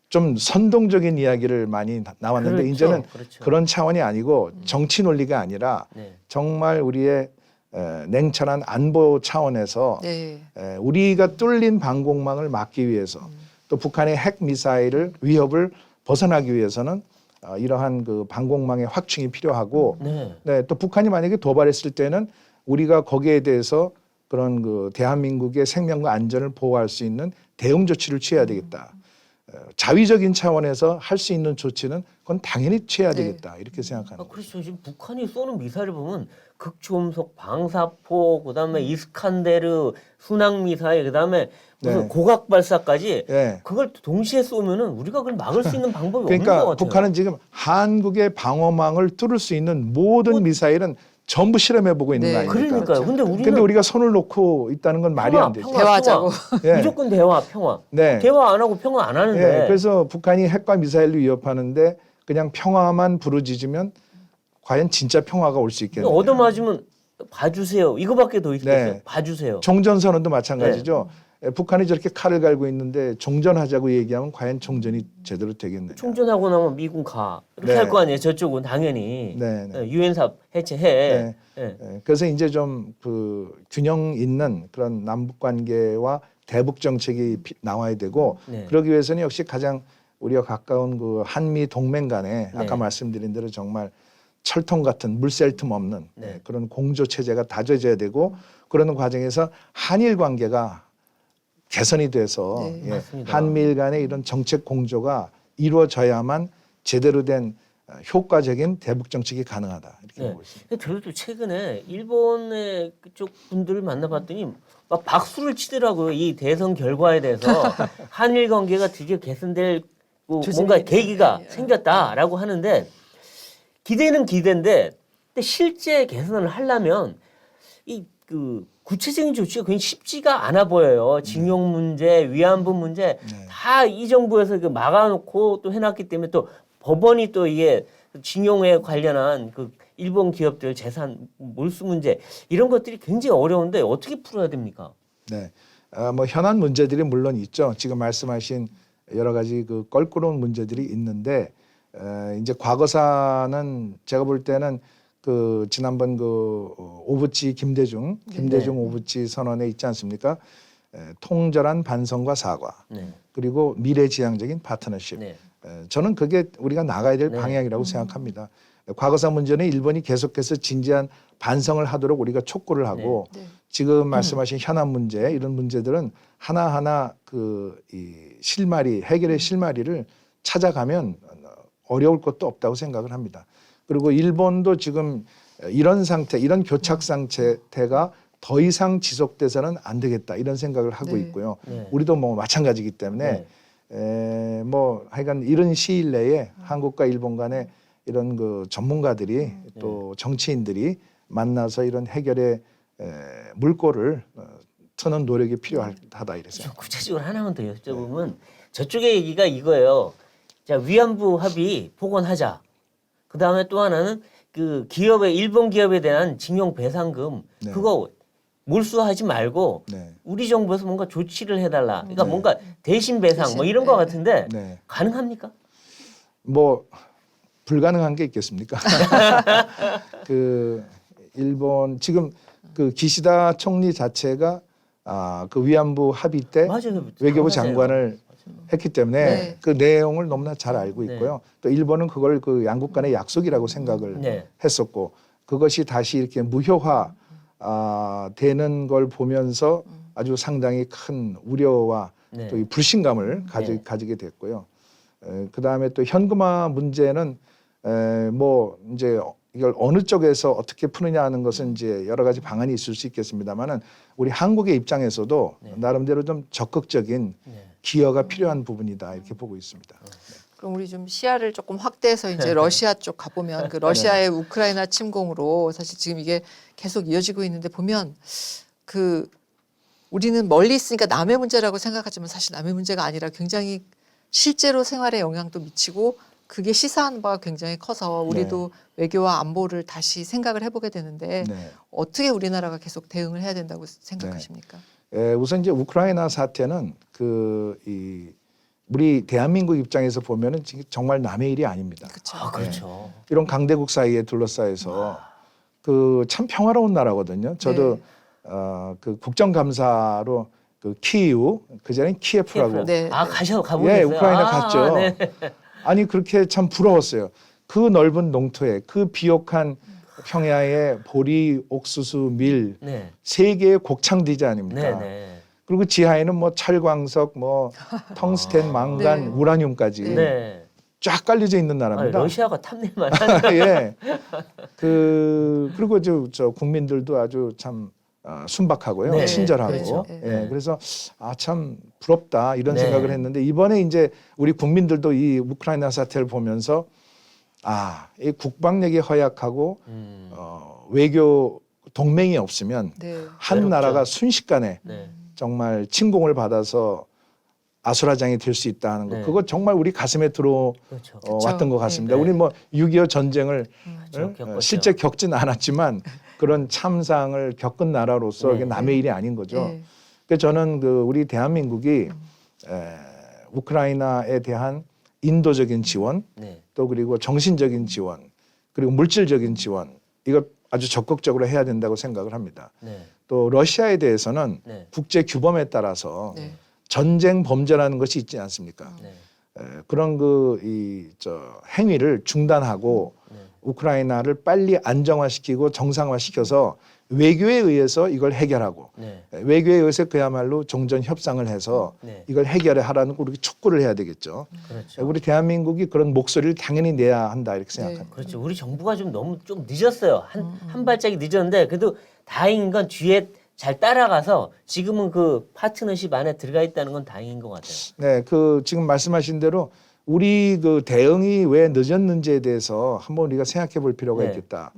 Speaker 3: 좀 선동적인 이야기를 많이 나왔는데
Speaker 2: 그렇죠.
Speaker 3: 이제는
Speaker 2: 그렇죠.
Speaker 3: 그런 차원이 아니고 정치 논리가 아니라
Speaker 2: 네.
Speaker 3: 정말 우리의 냉철한 안보 차원에서
Speaker 1: 네.
Speaker 3: 우리가 뚫린 방공망을 막기 위해서 또 북한의 핵 미사일을 위협을 벗어나기 위해서는 이러한 그 방공망의 확충이 필요하고
Speaker 2: 네.
Speaker 3: 또 북한이 만약에 도발했을 때는 우리가 거기에 대해서 그런 그 대한민국의 생명과 안전을 보호할 수 있는 대응 조치를 취해야 되겠다. 자위적인 차원에서 할 수 있는 조치는 그건 당연히 취해야
Speaker 1: 네.
Speaker 3: 되겠다 이렇게 생각하는 거죠.
Speaker 2: 그렇죠. 지금 북한이 쏘는 미사일을 보면 극초음속 방사포, 그다음에 이스칸데르 순항 미사일, 그다음에 무슨
Speaker 3: 네.
Speaker 2: 고각 발사까지
Speaker 3: 예.
Speaker 2: 그걸 동시에 쏘면은 우리가 그걸 막을 수 있는 방법이 없는 것
Speaker 3: 그러니까
Speaker 2: 같아요.
Speaker 3: 북한은 지금 한국의 방어망을 뚫을 수 있는 모든 미사일은 전부 실험해 보고 있는
Speaker 1: 네.
Speaker 3: 거 아닙니까?
Speaker 2: 그러니까요.
Speaker 1: 그렇죠.
Speaker 2: 근데 우리는
Speaker 3: 근데 우리가 손을 놓고 있다는 건 말이 안 되죠.
Speaker 1: 대화하자고.
Speaker 3: 예.
Speaker 2: 무조건 대화, 평화.
Speaker 3: 네.
Speaker 2: 대화 안 하고 평화 안 하는데.
Speaker 3: 예. 그래서 북한이 핵과 미사일로 위협하는데 그냥 평화만 부르짖으면 과연 진짜 평화가 올 수 있겠느냐.
Speaker 2: 얻어맞으면 봐주세요. 이거밖에 더 있겠어요.
Speaker 3: 네.
Speaker 2: 봐주세요.
Speaker 3: 종전선언도 마찬가지죠. 북한이 저렇게 칼을 갈고 있는데 종전하자고 얘기하면 과연 종전이 제대로 되겠느냐.
Speaker 2: 총전하고 나면 미군 가 이렇게
Speaker 3: 네.
Speaker 2: 할 거 아니에요. 저쪽은 당연히
Speaker 3: 네, 네.
Speaker 2: 유엔사 해체해.
Speaker 3: 네.
Speaker 2: 예.
Speaker 3: 그래서 이제 좀 그 균형 있는 그런 남북 관계와 대북 정책이 나와야 되고
Speaker 2: 네.
Speaker 3: 그러기 위해서는 역시 가장 우리가 가까운 그 한미 동맹 간에 아까
Speaker 2: 네.
Speaker 3: 말씀드린 대로 정말 철통 같은 물샐 틈 없는
Speaker 2: 네.
Speaker 3: 그런 공조 체제가 다져져야 되고 그러는 과정에서 한일 관계가 개선이 돼서
Speaker 1: 네.
Speaker 3: 예,
Speaker 2: 맞습니다.
Speaker 3: 한미일 간의 이런 정책 공조가 이루어져야만 제대로 된 효과적인 대북 정책이 가능하다 이렇게
Speaker 2: 네.
Speaker 3: 보고 있습니다.
Speaker 2: 근데 저도 최근에 일본의 그쪽 분들을 만나봤더니 막 박수를 치더라고요. 이 대선 결과에 대해서 한일 관계가 드디어 개선될 뭔가 계기가
Speaker 1: 네.
Speaker 2: 생겼다라고 하는데 기대는 기대인데 근데 실제 개선을 하려면 이 그 구체적인 조치가 굉장히 쉽지가 않아 보여요. 징용 문제, 위안부 문제
Speaker 3: 네.
Speaker 2: 다 이 정부에서 그 막아놓고 또 해놨기 때문에 또 법원이 또 이게 징용에 관련한 그 일본 기업들 재산 몰수 문제 이런 것들이 굉장히 어려운데 어떻게 풀어야 됩니까?
Speaker 3: 네, 뭐 현안 문제들이 물론 있죠. 지금 말씀하신 여러 가지 그 껄끄러운 문제들이 있는데 이제 과거사는 제가 볼 때는 그 지난번 그 오부치 김대중 오부치 선언에 있지 않습니까? 통절한 반성과 사과
Speaker 2: 네.
Speaker 3: 그리고 미래지향적인 파트너십.
Speaker 2: 네.
Speaker 3: 저는 그게 우리가 나가야 될
Speaker 2: 네.
Speaker 3: 방향이라고 생각합니다. 과거사 문제는 일본이 계속해서 진지한 반성을 하도록 우리가 촉구를 하고
Speaker 1: 네.
Speaker 3: 지금 말씀하신 현안 문제 이런 문제들은 하나하나 그 이 실마리 해결의 실마리를 찾아가면 어려울 것도 없다고 생각을 합니다. 그리고 일본도 지금 이런 상태, 이런 교착 상태가 더 이상 지속돼서는 안 되겠다 이런 생각을 하고
Speaker 1: 네.
Speaker 3: 있고요.
Speaker 2: 네.
Speaker 3: 우리도 뭐 마찬가지이기 때문에 뭐 하여간 이런 시일 내에 한국과 일본 간에 이런 그 전문가들이 또 정치인들이 만나서 이런 해결의 물꼬를 트는 노력이 필요하다 이렇게
Speaker 2: 좀
Speaker 3: 생각합니다.
Speaker 2: 구체적으로 하나만 더 여쭤보면 저쪽의 얘기가 이거예요. 자 위안부 합의 복원하자. 그 다음에 또 하나는 그 기업의 일본 기업에 대한 징용 배상금
Speaker 3: 네.
Speaker 2: 그거 몰수하지 말고
Speaker 3: 네.
Speaker 2: 우리 정부에서 뭔가 조치를 해달라. 그러니까
Speaker 3: 네.
Speaker 2: 뭔가 대신 배상 뭐 이런 거 같은데
Speaker 3: 네.
Speaker 2: 가능합니까?
Speaker 3: 뭐 불가능한 게 있겠습니까? 그 일본 지금 그 기시다 총리 자체가 그 위안부 합의 때
Speaker 2: 맞아요.
Speaker 3: 외교부
Speaker 2: 당하세요.
Speaker 3: 장관을 했기 때문에
Speaker 1: 네.
Speaker 3: 그 내용을 너무나 잘 알고
Speaker 2: 네.
Speaker 3: 있고요. 또 일본은 그걸 그 양국 간의 약속이라고 생각을
Speaker 2: 네.
Speaker 3: 했었고 그것이 다시 이렇게 무효화 되는 걸 보면서 아주 상당히 큰 우려와
Speaker 2: 네.
Speaker 3: 또 이 불신감을
Speaker 2: 네.
Speaker 3: 가지게 됐고요. 그 다음에 또 현금화 문제는 뭐 이제 이걸 어느 쪽에서 어떻게 푸느냐 하는 것은 이제 여러 가지 방안이 있을 수 있겠습니다만은 우리 한국의 입장에서도 나름대로 좀 적극적인
Speaker 2: 네.
Speaker 3: 기여가 필요한 부분이다 이렇게 보고 있습니다.
Speaker 1: 그럼 우리 좀 시야를 조금 확대해서 이제 러시아 쪽 가보면 그 러시아의 우크라이나 침공으로 사실 지금 이게 계속 이어지고 있는데 보면 그 우리는 멀리 있으니까 남의 문제라고 생각하지만 사실 남의 문제가 아니라 굉장히 실제로 생활에 영향도 미치고 그게 시사하는 바가 굉장히 커서 우리도 외교와 안보를 다시 생각을 해보게 되는데
Speaker 3: 네.
Speaker 1: 어떻게 우리나라가 계속 대응을 해야 된다고 생각하십니까?
Speaker 3: 우선 이제 우크라이나 사태는 우리 대한민국 입장에서 보면은 지금 정말 남의 일이 아닙니다.
Speaker 1: 그렇죠.
Speaker 2: 아 그렇죠.
Speaker 3: 이런 강대국 사이에 둘러싸여서 그 참 평화로운 나라거든요. 저도 그 국정감사로 그 키이우 그전에 키예프라고
Speaker 1: 네.
Speaker 2: 아 가보셨어요?
Speaker 3: 예, 우크라이나 갔죠.
Speaker 2: 네.
Speaker 3: 아니 그렇게 참 부러웠어요. 그 넓은 농토에 그 비옥한 평야에 보리, 옥수수, 밀
Speaker 2: 네.
Speaker 3: 세 개의 곡창지대 아닙니까?
Speaker 2: 네. 네.
Speaker 3: 그리고 지하에는 뭐 철광석, 뭐 텅스텐, 망간,
Speaker 1: 네.
Speaker 3: 우라늄까지
Speaker 2: 네.
Speaker 3: 쫙 깔려져 있는
Speaker 2: 아니,
Speaker 3: 나라입니다.
Speaker 2: 러시아가 탐낼만한.
Speaker 3: 예. 그리고 저 국민들도 아주 참 순박하고요,
Speaker 2: 네,
Speaker 3: 친절하고.
Speaker 1: 그렇죠.
Speaker 3: 예. 그래서 참 부럽다 이런
Speaker 2: 네.
Speaker 3: 생각을 했는데 이번에 이제 우리 국민들도 이 우크라이나 사태를 보면서 이 국방력이 허약하고 외교 동맹이 없으면
Speaker 1: 네.
Speaker 3: 한
Speaker 2: 외롭죠.
Speaker 3: 나라가 순식간에
Speaker 2: 네.
Speaker 3: 정말 침공을 받아서 아수라장이 될 수 있다 하는 거
Speaker 2: 네.
Speaker 3: 그거 정말 우리 가슴에 들어
Speaker 2: 그렇죠.
Speaker 3: 왔던 것 같습니다.
Speaker 2: 네.
Speaker 3: 우리 뭐 6.25 전쟁을
Speaker 2: 그렇죠. 겪었죠.
Speaker 3: 실제 겪지는 않았지만 그런 참상을 겪은 나라로서 이게 남의 일이 아닌 거죠.
Speaker 1: 네.
Speaker 3: 그 저는 그 우리 대한민국이 우크라이나에 대한 인도적인 지원,
Speaker 2: 네.
Speaker 3: 또 그리고 정신적인 지원, 그리고 물질적인 지원 이거 아주 적극적으로 해야 된다고 생각을 합니다.
Speaker 2: 네.
Speaker 3: 또 러시아에 대해서는
Speaker 2: 네.
Speaker 3: 국제 규범에 따라서
Speaker 1: 네.
Speaker 3: 전쟁 범죄라는 것이 있지 않습니까?
Speaker 2: 네.
Speaker 3: 그런 행위를 중단하고
Speaker 2: 네.
Speaker 3: 우크라이나를 빨리 안정화시키고 정상화시켜서 외교에 의해서 이걸 해결하고
Speaker 2: 네.
Speaker 3: 외교에 의해서 그야말로 종전 협상을 해서
Speaker 2: 네.
Speaker 3: 이걸 해결해 하라는 거 우리 촉구를 해야 되겠죠.
Speaker 2: 그렇죠.
Speaker 3: 우리 대한민국이 그런 목소리를 당연히 내야 한다 이렇게 생각합니다.
Speaker 2: 그렇죠. 우리 정부가 좀 너무 좀 늦었어요. 한 발짝이 늦었는데 그래도 다행인 건 뒤에 잘 따라가서 지금은 그 파트너십 안에 들어가 있다는 건 다행인 것 같아요.
Speaker 3: 네, 그 지금 말씀하신 대로 우리 그 대응이 왜 늦었는지에 대해서 한번 우리가 생각해 볼 필요가
Speaker 2: 네.
Speaker 3: 있겠다.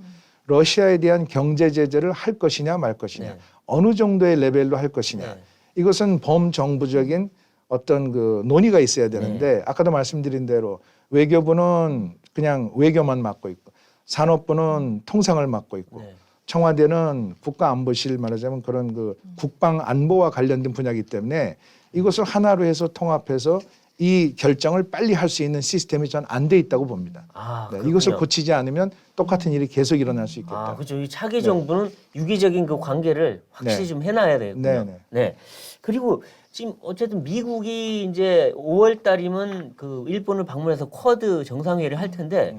Speaker 3: 러시아에 대한 경제 제재를 할 것이냐 말 것이냐,
Speaker 2: 네.
Speaker 3: 어느 정도의 레벨로 할 것이냐.
Speaker 2: 네.
Speaker 3: 이것은 범정부적인 어떤 그 논의가 있어야 되는데
Speaker 2: 네.
Speaker 3: 아까도 말씀드린 대로 외교부는 그냥 외교만 맡고 있고 산업부는 통상을 맡고 있고
Speaker 2: 네.
Speaker 3: 청와대는 국가안보실 말하자면 그런 그 국방안보와 관련된 분야이기 때문에 이것을 하나로 해서 통합해서 이 결정을 빨리 할 수 있는 시스템이 전 안 돼 있다고 봅니다.
Speaker 2: 아,
Speaker 3: 네,
Speaker 2: 그렇군요.
Speaker 3: 이것을 고치지 않으면 똑같은 일이 계속 일어날 수 있겠다.
Speaker 2: 아, 그렇죠. 이 차기 정부는 유기적인 그 관계를 확실히
Speaker 3: 네.
Speaker 2: 좀 해놔야 되겠군요.
Speaker 3: 네, 네.
Speaker 2: 네. 그리고 지금 어쨌든 미국이 이제 5월 달이면 그 일본을 방문해서 쿼드 정상회의를 할 텐데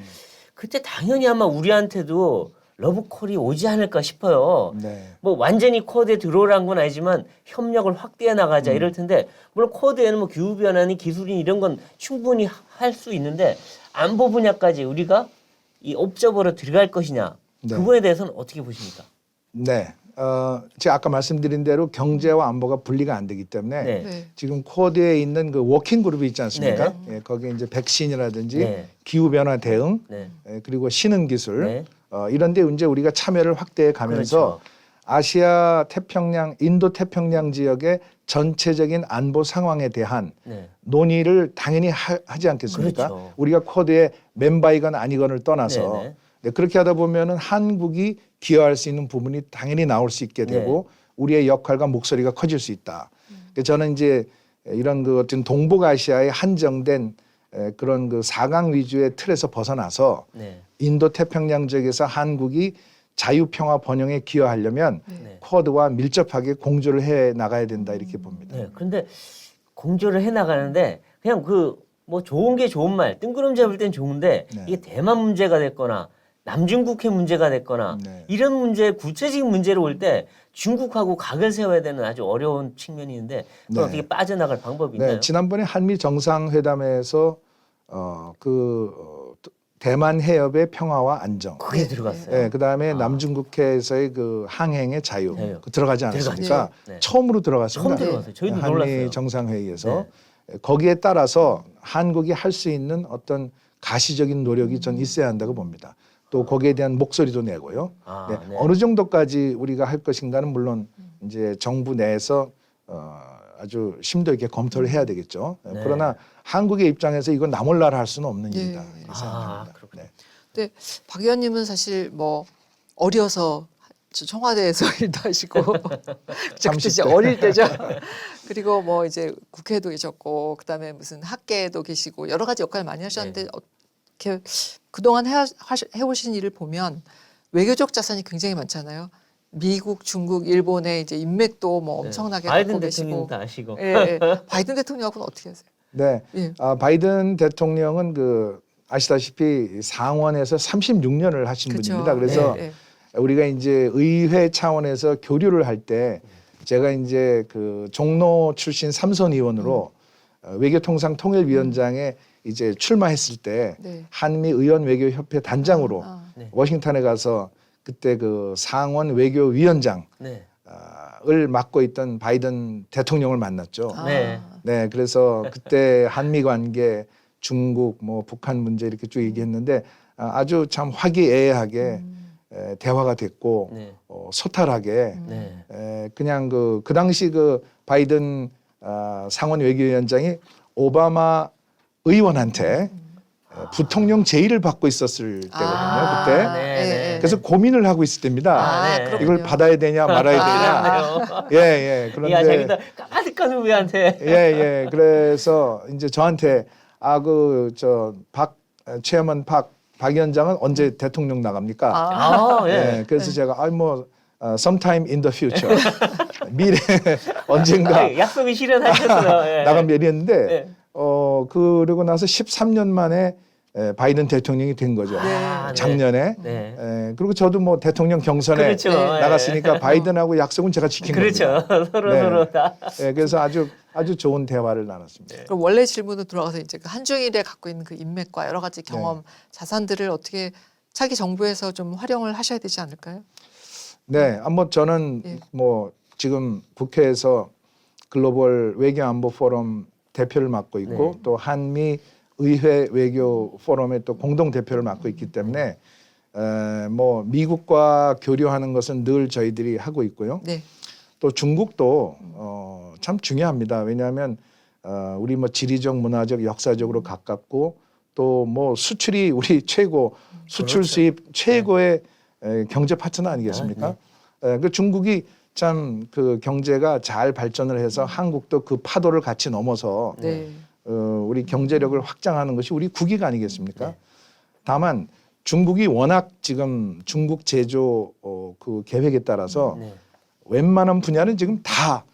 Speaker 2: 그때 당연히 아마 우리한테도 러브콜이 오지 않을까 싶어요.
Speaker 3: 네.
Speaker 2: 뭐 완전히 쿼드에 들어오라는 건 아니지만 협력을 확대해 나가자 이럴 텐데 물론 쿼드에는 뭐 기후 변화니 기술이 이런 건 충분히 할 수 있는데 안보 분야까지 우리가 이 옵저버로 들어갈 것이냐
Speaker 3: 네.
Speaker 2: 그거에 대해서는 어떻게 보십니까?
Speaker 3: 네. 제가 아까 말씀드린 대로 경제와 안보가 분리가 안 되기 때문에
Speaker 2: 네.
Speaker 1: 네.
Speaker 3: 지금 쿼드에 있는 그 워킹 그룹이 있지 않습니까? 예, 거기에 이제 백신이라든지
Speaker 2: 네.
Speaker 3: 기후 변화 대응,
Speaker 2: 네.
Speaker 3: 그리고 신흥 기술
Speaker 2: 네.
Speaker 3: 이런데 이제 우리가 참여를 확대해 가면서
Speaker 2: 그렇죠.
Speaker 3: 아시아 태평양, 인도 태평양 지역의 전체적인 안보 상황에 대한
Speaker 2: 네.
Speaker 3: 논의를 당연히 하지 않겠습니까?
Speaker 2: 그렇죠.
Speaker 3: 우리가 쿼드의 멤버이건 아니건을 떠나서
Speaker 2: 네네.
Speaker 3: 네, 그렇게 하다 보면은 한국이 기여할 수 있는 부분이 당연히 나올 수 있게 되고 우리의 역할과 목소리가 커질 수 있다. 그래서 저는 이제 이런 그 어떤 동북아시아에 한정된 그런 그 4강 위주의 틀에서 벗어나서
Speaker 2: 네.
Speaker 3: 인도 태평양 지역에서 한국이 자유 평화 번영에 기여하려면
Speaker 2: 네.
Speaker 3: 쿼드와 밀접하게 공조를 해 나가야 된다 이렇게 봅니다.
Speaker 2: 네. 그런데 공조를 해 나가는데 그냥 그 뭐 좋은 게 좋은 말 뜬구름 잡을 땐 좋은데
Speaker 3: 네.
Speaker 2: 이게 대만 문제가 됐거나 남중국해 문제가 됐거나
Speaker 3: 네.
Speaker 2: 이런 문제 구체적인 문제로 올 때 중국하고 각을 세워야 되는 아주 어려운 측면이 있는데 그
Speaker 3: 네.
Speaker 2: 어떻게 빠져나갈 방법이 있나요?
Speaker 3: 네, 지난번에 한미 정상회담에서 대만 해협의 평화와 안정,
Speaker 2: 그게 들어갔어요.
Speaker 3: 네, 그다음에 남중국해에서의 그 항행의 자유
Speaker 2: 자유.
Speaker 3: 그 들어가지 않았습니까?
Speaker 2: 들어갔죠. 네.
Speaker 3: 처음으로 들어갔습니다.
Speaker 2: 처음 들어갔어요. 저희도
Speaker 3: 한미
Speaker 2: 놀랐어요.
Speaker 3: 정상회의에서 거기에 따라서 한국이 할 수 있는 어떤 가시적인 노력이 전 있어야 한다고 봅니다. 또 거기에 대한 목소리도 내고요.
Speaker 2: 아,
Speaker 3: 네,
Speaker 2: 네.
Speaker 3: 어느 정도까지 우리가 할 것인가는 물론 이제 정부 내에서 아주 심도 있게 검토를 해야 되겠죠.
Speaker 2: 네.
Speaker 3: 그러나 한국의 입장에서 이건 나 몰라라 할 수는 없는
Speaker 1: 예.
Speaker 3: 일이다 이렇게
Speaker 2: 아,
Speaker 3: 생각합니다.
Speaker 2: 그렇군요.
Speaker 3: 네.
Speaker 1: 근데 박 의원님은 사실 뭐 어려서 저 청와대에서 일도 하시고 그때 이제
Speaker 3: 30대.
Speaker 1: 어릴 때죠. 그리고 뭐 이제 국회도 계셨고 그다음에 무슨 학계도 계시고 여러 가지 역할을 많이 하셨는데 이렇게 그동안 해오신 일을 보면 외교적 자산이 굉장히 많잖아요. 미국, 중국, 일본의 이제 인맥도 뭐 엄청나게
Speaker 2: 바이든
Speaker 1: 갖고
Speaker 2: 대통령
Speaker 1: 계시고.
Speaker 2: 다 아시고.
Speaker 1: 예, 예. 바이든 대통령하고는 어떻게 하세요?
Speaker 3: 네.
Speaker 1: 예.
Speaker 3: 바이든 대통령은 그 아시다시피 상원에서 36년을 하신
Speaker 1: 그렇죠.
Speaker 3: 분입니다. 그래서
Speaker 1: 예, 예.
Speaker 3: 우리가 이제 의회 차원에서 교류를 할 때 제가 이제 그 종로 출신 삼선 의원으로 외교통상통일위원장에 이제 출마했을 때
Speaker 1: 네.
Speaker 3: 한미 의원 외교협회 단장으로
Speaker 2: 네.
Speaker 3: 워싱턴에 가서 그때 그 상원 외교위원장을
Speaker 2: 네.
Speaker 3: 맡고 있던 바이든 대통령을 만났죠.
Speaker 1: 아,
Speaker 2: 네.
Speaker 3: 네, 그래서 그때 한미 관계, 중국, 뭐 북한 문제 이렇게 쭉 얘기했는데 아주 참 화기애애하게 대화가 됐고
Speaker 2: 네.
Speaker 3: 소탈하게
Speaker 2: 네.
Speaker 3: 그냥 그 당시 그 바이든 상원 외교위원장이 오바마 의원한테 부통령 제의를 받고 있었을 때거든요. 그때.
Speaker 2: 네.
Speaker 3: 그래서 고민을 하고 있을 때입니다.
Speaker 2: 네.
Speaker 1: 그렇군요.
Speaker 3: 이걸 받아야 되냐 말아야 되냐.
Speaker 2: 그렇네요.
Speaker 3: 예.
Speaker 2: 야,
Speaker 3: 그런데
Speaker 2: 자기도 까마득한 후배한테.
Speaker 3: 예. 그래서 이제 저한테 체어먼 박 위원장은 언제 대통령 나갑니까?
Speaker 2: 아, 예.
Speaker 3: 예. 그래서 제가 sometime in the future 미래 언젠가
Speaker 2: 아, 약속을 실현하셨어요. 예.
Speaker 3: 나가면 이랬는데
Speaker 2: 예.
Speaker 3: 그러고 나서 13년 만에 바이든 대통령이 된 거죠.
Speaker 2: 네.
Speaker 3: 작년에.
Speaker 2: 네.
Speaker 3: 그리고 저도 뭐 대통령 경선에
Speaker 2: 그렇죠.
Speaker 3: 나갔으니까 바이든하고 약속은 제가 지킨
Speaker 2: 그렇죠.
Speaker 3: 겁니다.
Speaker 2: 서로 다.
Speaker 3: 그래서 아주 좋은 대화를 나눴습니다.
Speaker 1: 그럼 원래 질문으로 돌아가서 이제 그 한중일에 갖고 있는 그 인맥과 여러 가지 경험, 자산들을 어떻게 차기 정부에서 좀 활용을 하셔야 되지 않을까요?
Speaker 3: 네, 저는
Speaker 1: 예.
Speaker 3: 지금 국회에서 글로벌 외교안보 포럼 대표를 맡고 있고 또 한미 의회 외교 포럼의 또 공동 대표를 맡고 있기 때문에 미국과 교류하는 것은 늘 저희들이 하고 있고요.
Speaker 1: 네.
Speaker 3: 또 중국도 참 중요합니다. 왜냐하면 우리 지리적, 문화적, 역사적으로 가깝고 또 수출이 우리 수출 수입 최고의 경제 파트너 아니겠습니까? 그 중국이 참 그 경제가 잘 발전을 해서 한국도 그 파도를 같이 넘어서
Speaker 1: 네.
Speaker 3: 우리 경제력을 확장하는 것이 우리 국익 아니겠습니까? 다만 중국이 워낙 지금 중국 제조 그 계획에 따라서 웬만한 분야는 지금 다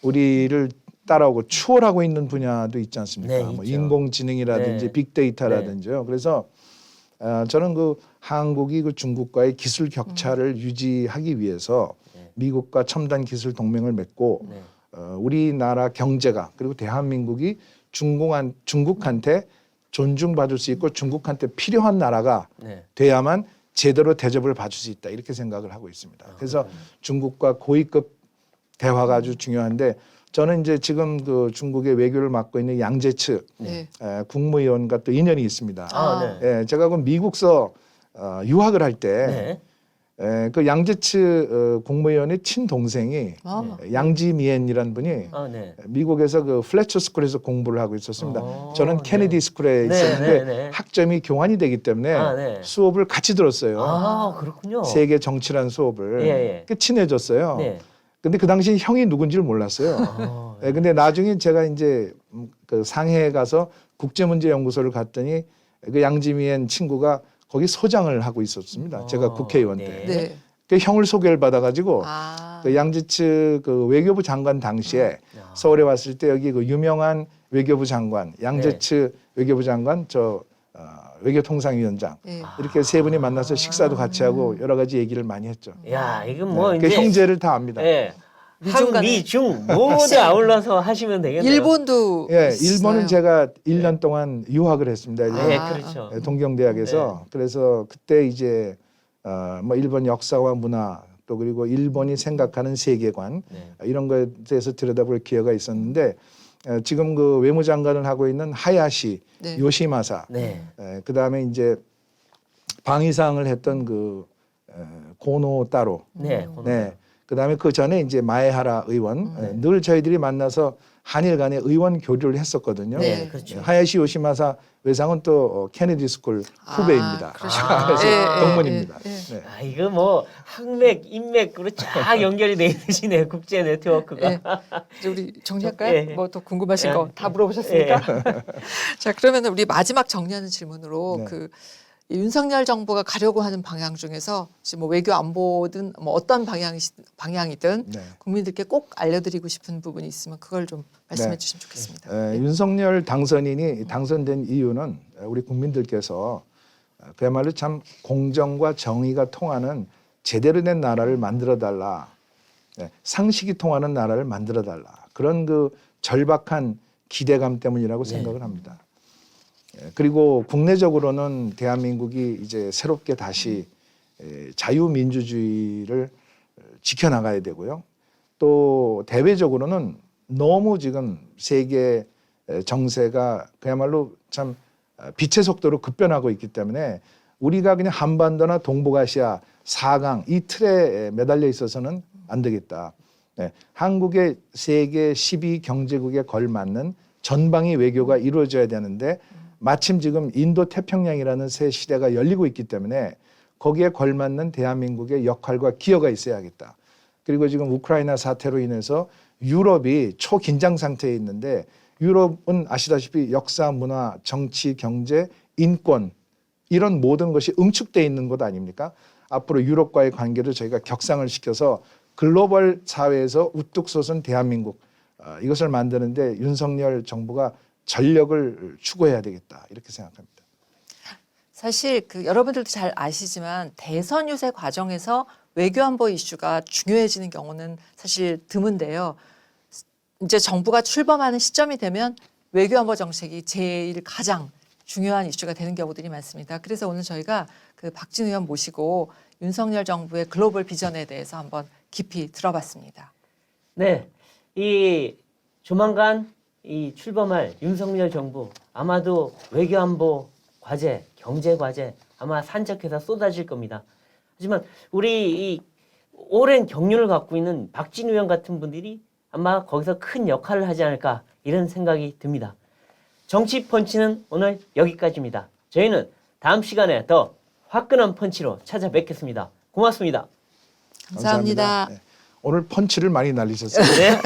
Speaker 3: 우리를 따라오고 추월하고 있는 분야도 있지 않습니까?
Speaker 2: 네,
Speaker 3: 뭐
Speaker 2: 있죠.
Speaker 3: 인공지능이라든지
Speaker 2: 네.
Speaker 3: 빅데이터라든지요. 그래서 저는 그 한국이 그 중국과의 기술 격차를 유지하기 위해서 미국과 첨단 기술 동맹을 맺고 우리나라 경제가 그리고 대한민국이 중국한테 존중받을 수 있고 중국한테 필요한 나라가 돼야만 제대로 대접을 받을 수 있다 이렇게 생각을 하고 있습니다. 그래서 중국과 고위급 대화가 아주 중요한데 저는 이제 지금 그 중국의 외교를 맡고 있는 양제츠
Speaker 1: 네.
Speaker 3: 국무위원과 또 인연이 있습니다.
Speaker 2: 네.
Speaker 3: 제가 그 미국서 유학을 할 때 그 양제츠 국무위원의 친동생이 양지미엔이라는 분이 미국에서 그 플래처 스쿨에서 공부를 하고 있었습니다. 저는 케네디 스쿨에 있었는데 학점이 교환이 되기 때문에 수업을 같이 들었어요.
Speaker 2: 아, 그렇군요.
Speaker 3: 세계 정치란 수업을. 친해졌어요. 근데 그 당시 형이 누군지를 몰랐어요. 근데 나중에 제가 이제 그 상해에 가서 국제문제연구소를 갔더니 그 양지미엔 친구가 거기 소장을 하고 있었습니다. 제가 국회의원 때.
Speaker 1: 네.
Speaker 3: 그 형을 소개를 받아가지고 그 양지츠 그 외교부 장관 당시에 서울에 왔을 때 여기 그 유명한 외교부 장관 양제츠 외교부 장관 외교통상위원장 이렇게 세 분이 만나서 식사도 같이 하고 여러 가지 얘기를 많이 했죠.
Speaker 2: 야, 이건
Speaker 3: 그
Speaker 2: 이제
Speaker 3: 형제를 다 압니다.
Speaker 2: 한미중 모두 아울러서 하시면 되겠네요.
Speaker 1: 일본도
Speaker 3: 일본은
Speaker 1: 있어요.
Speaker 3: 제가 1년 동안 유학을 했습니다.
Speaker 2: 그렇죠.
Speaker 3: 동경대학에서. 그래서 그때 이제 일본 역사와 문화 또 그리고 일본이 생각하는 세계관 이런 거에 대해서 들여다볼 기회가 있었는데 지금 그 외무장관을 하고 있는 하야시 요시마사 그다음에 이제 방위상을 했던 그 고노 따로 그다음에 그 전에 이제 마에하라 의원 늘 저희들이 만나서 한일 간의 의원 교류를 했었거든요.
Speaker 2: 그렇죠.
Speaker 3: 하야시 요시마사 외상은 또 케네디 스쿨 후배입니다. 그래서 동문입니다.
Speaker 2: 아, 이거 학맥, 인맥으로 쫙 연결이 돼 있으시네요. 국제 네트워크가.
Speaker 1: 이제 우리 정리할까요? 뭐 더 궁금하신 거 다 물어보셨으니까. 자, 그러면 우리 마지막 정리하는 질문으로 그 윤석열 정부가 가려고 하는 방향 중에서 지금 뭐 외교 안보든 뭐 어떤 방향이든 국민들께 꼭 알려드리고 싶은 부분이 있으면 그걸 좀 말씀해 주시면 좋겠습니다.
Speaker 3: 윤석열 당선인이 당선된 이유는 우리 국민들께서 그야말로 참 공정과 정의가 통하는 제대로 된 나라를 만들어달라. 상식이 통하는 나라를 만들어달라. 그런 그 절박한 기대감 때문이라고 생각을 합니다. 그리고 국내적으로는 대한민국이 이제 새롭게 다시 자유민주주의를 지켜나가야 되고요. 또 대외적으로는 너무 지금 세계 정세가 그야말로 참 빛의 속도로 급변하고 있기 때문에 우리가 그냥 한반도나 동북아시아 4강 이 틀에 매달려 있어서는 안 되겠다. 한국의 세계 12경제국에 걸맞는 전방위 외교가 이루어져야 되는데 마침 지금 인도 태평양이라는 새 시대가 열리고 있기 때문에 거기에 걸맞는 대한민국의 역할과 기여가 있어야겠다. 그리고 지금 우크라이나 사태로 인해서 유럽이 초긴장 상태에 있는데 유럽은 아시다시피 역사, 문화, 정치, 경제, 인권 이런 모든 것이 응축돼 있는 것 아닙니까? 앞으로 유럽과의 관계를 저희가 격상을 시켜서 글로벌 사회에서 우뚝 솟은 대한민국 이것을 만드는데 윤석열 정부가 전력을 추구해야 되겠다 이렇게 생각합니다.
Speaker 1: 사실 그 여러분들도 잘 아시지만 대선 유세 과정에서 외교안보 이슈가 중요해지는 경우는 사실 드문데요. 이제 정부가 출범하는 시점이 되면 외교안보 정책이 제일 가장 중요한 이슈가 되는 경우들이 많습니다. 그래서 오늘 저희가 그 박진 의원 모시고 윤석열 정부의 글로벌 비전에 대해서 한번 깊이 들어봤습니다.
Speaker 2: 네, 이 조만간 이 출범할 윤석열 정부 아마도 외교안보 과제, 경제 과제 아마 산적해서 쏟아질 겁니다. 하지만 우리 이 오랜 경륜을 갖고 있는 박진 의원 같은 분들이 아마 거기서 큰 역할을 하지 않을까 이런 생각이 듭니다. 정치 펀치는 오늘 여기까지입니다. 저희는 다음 시간에 더 화끈한 펀치로 찾아뵙겠습니다. 고맙습니다.
Speaker 1: 감사합니다.
Speaker 3: 네. 오늘 펀치를 많이 날리셨어요.
Speaker 2: 네.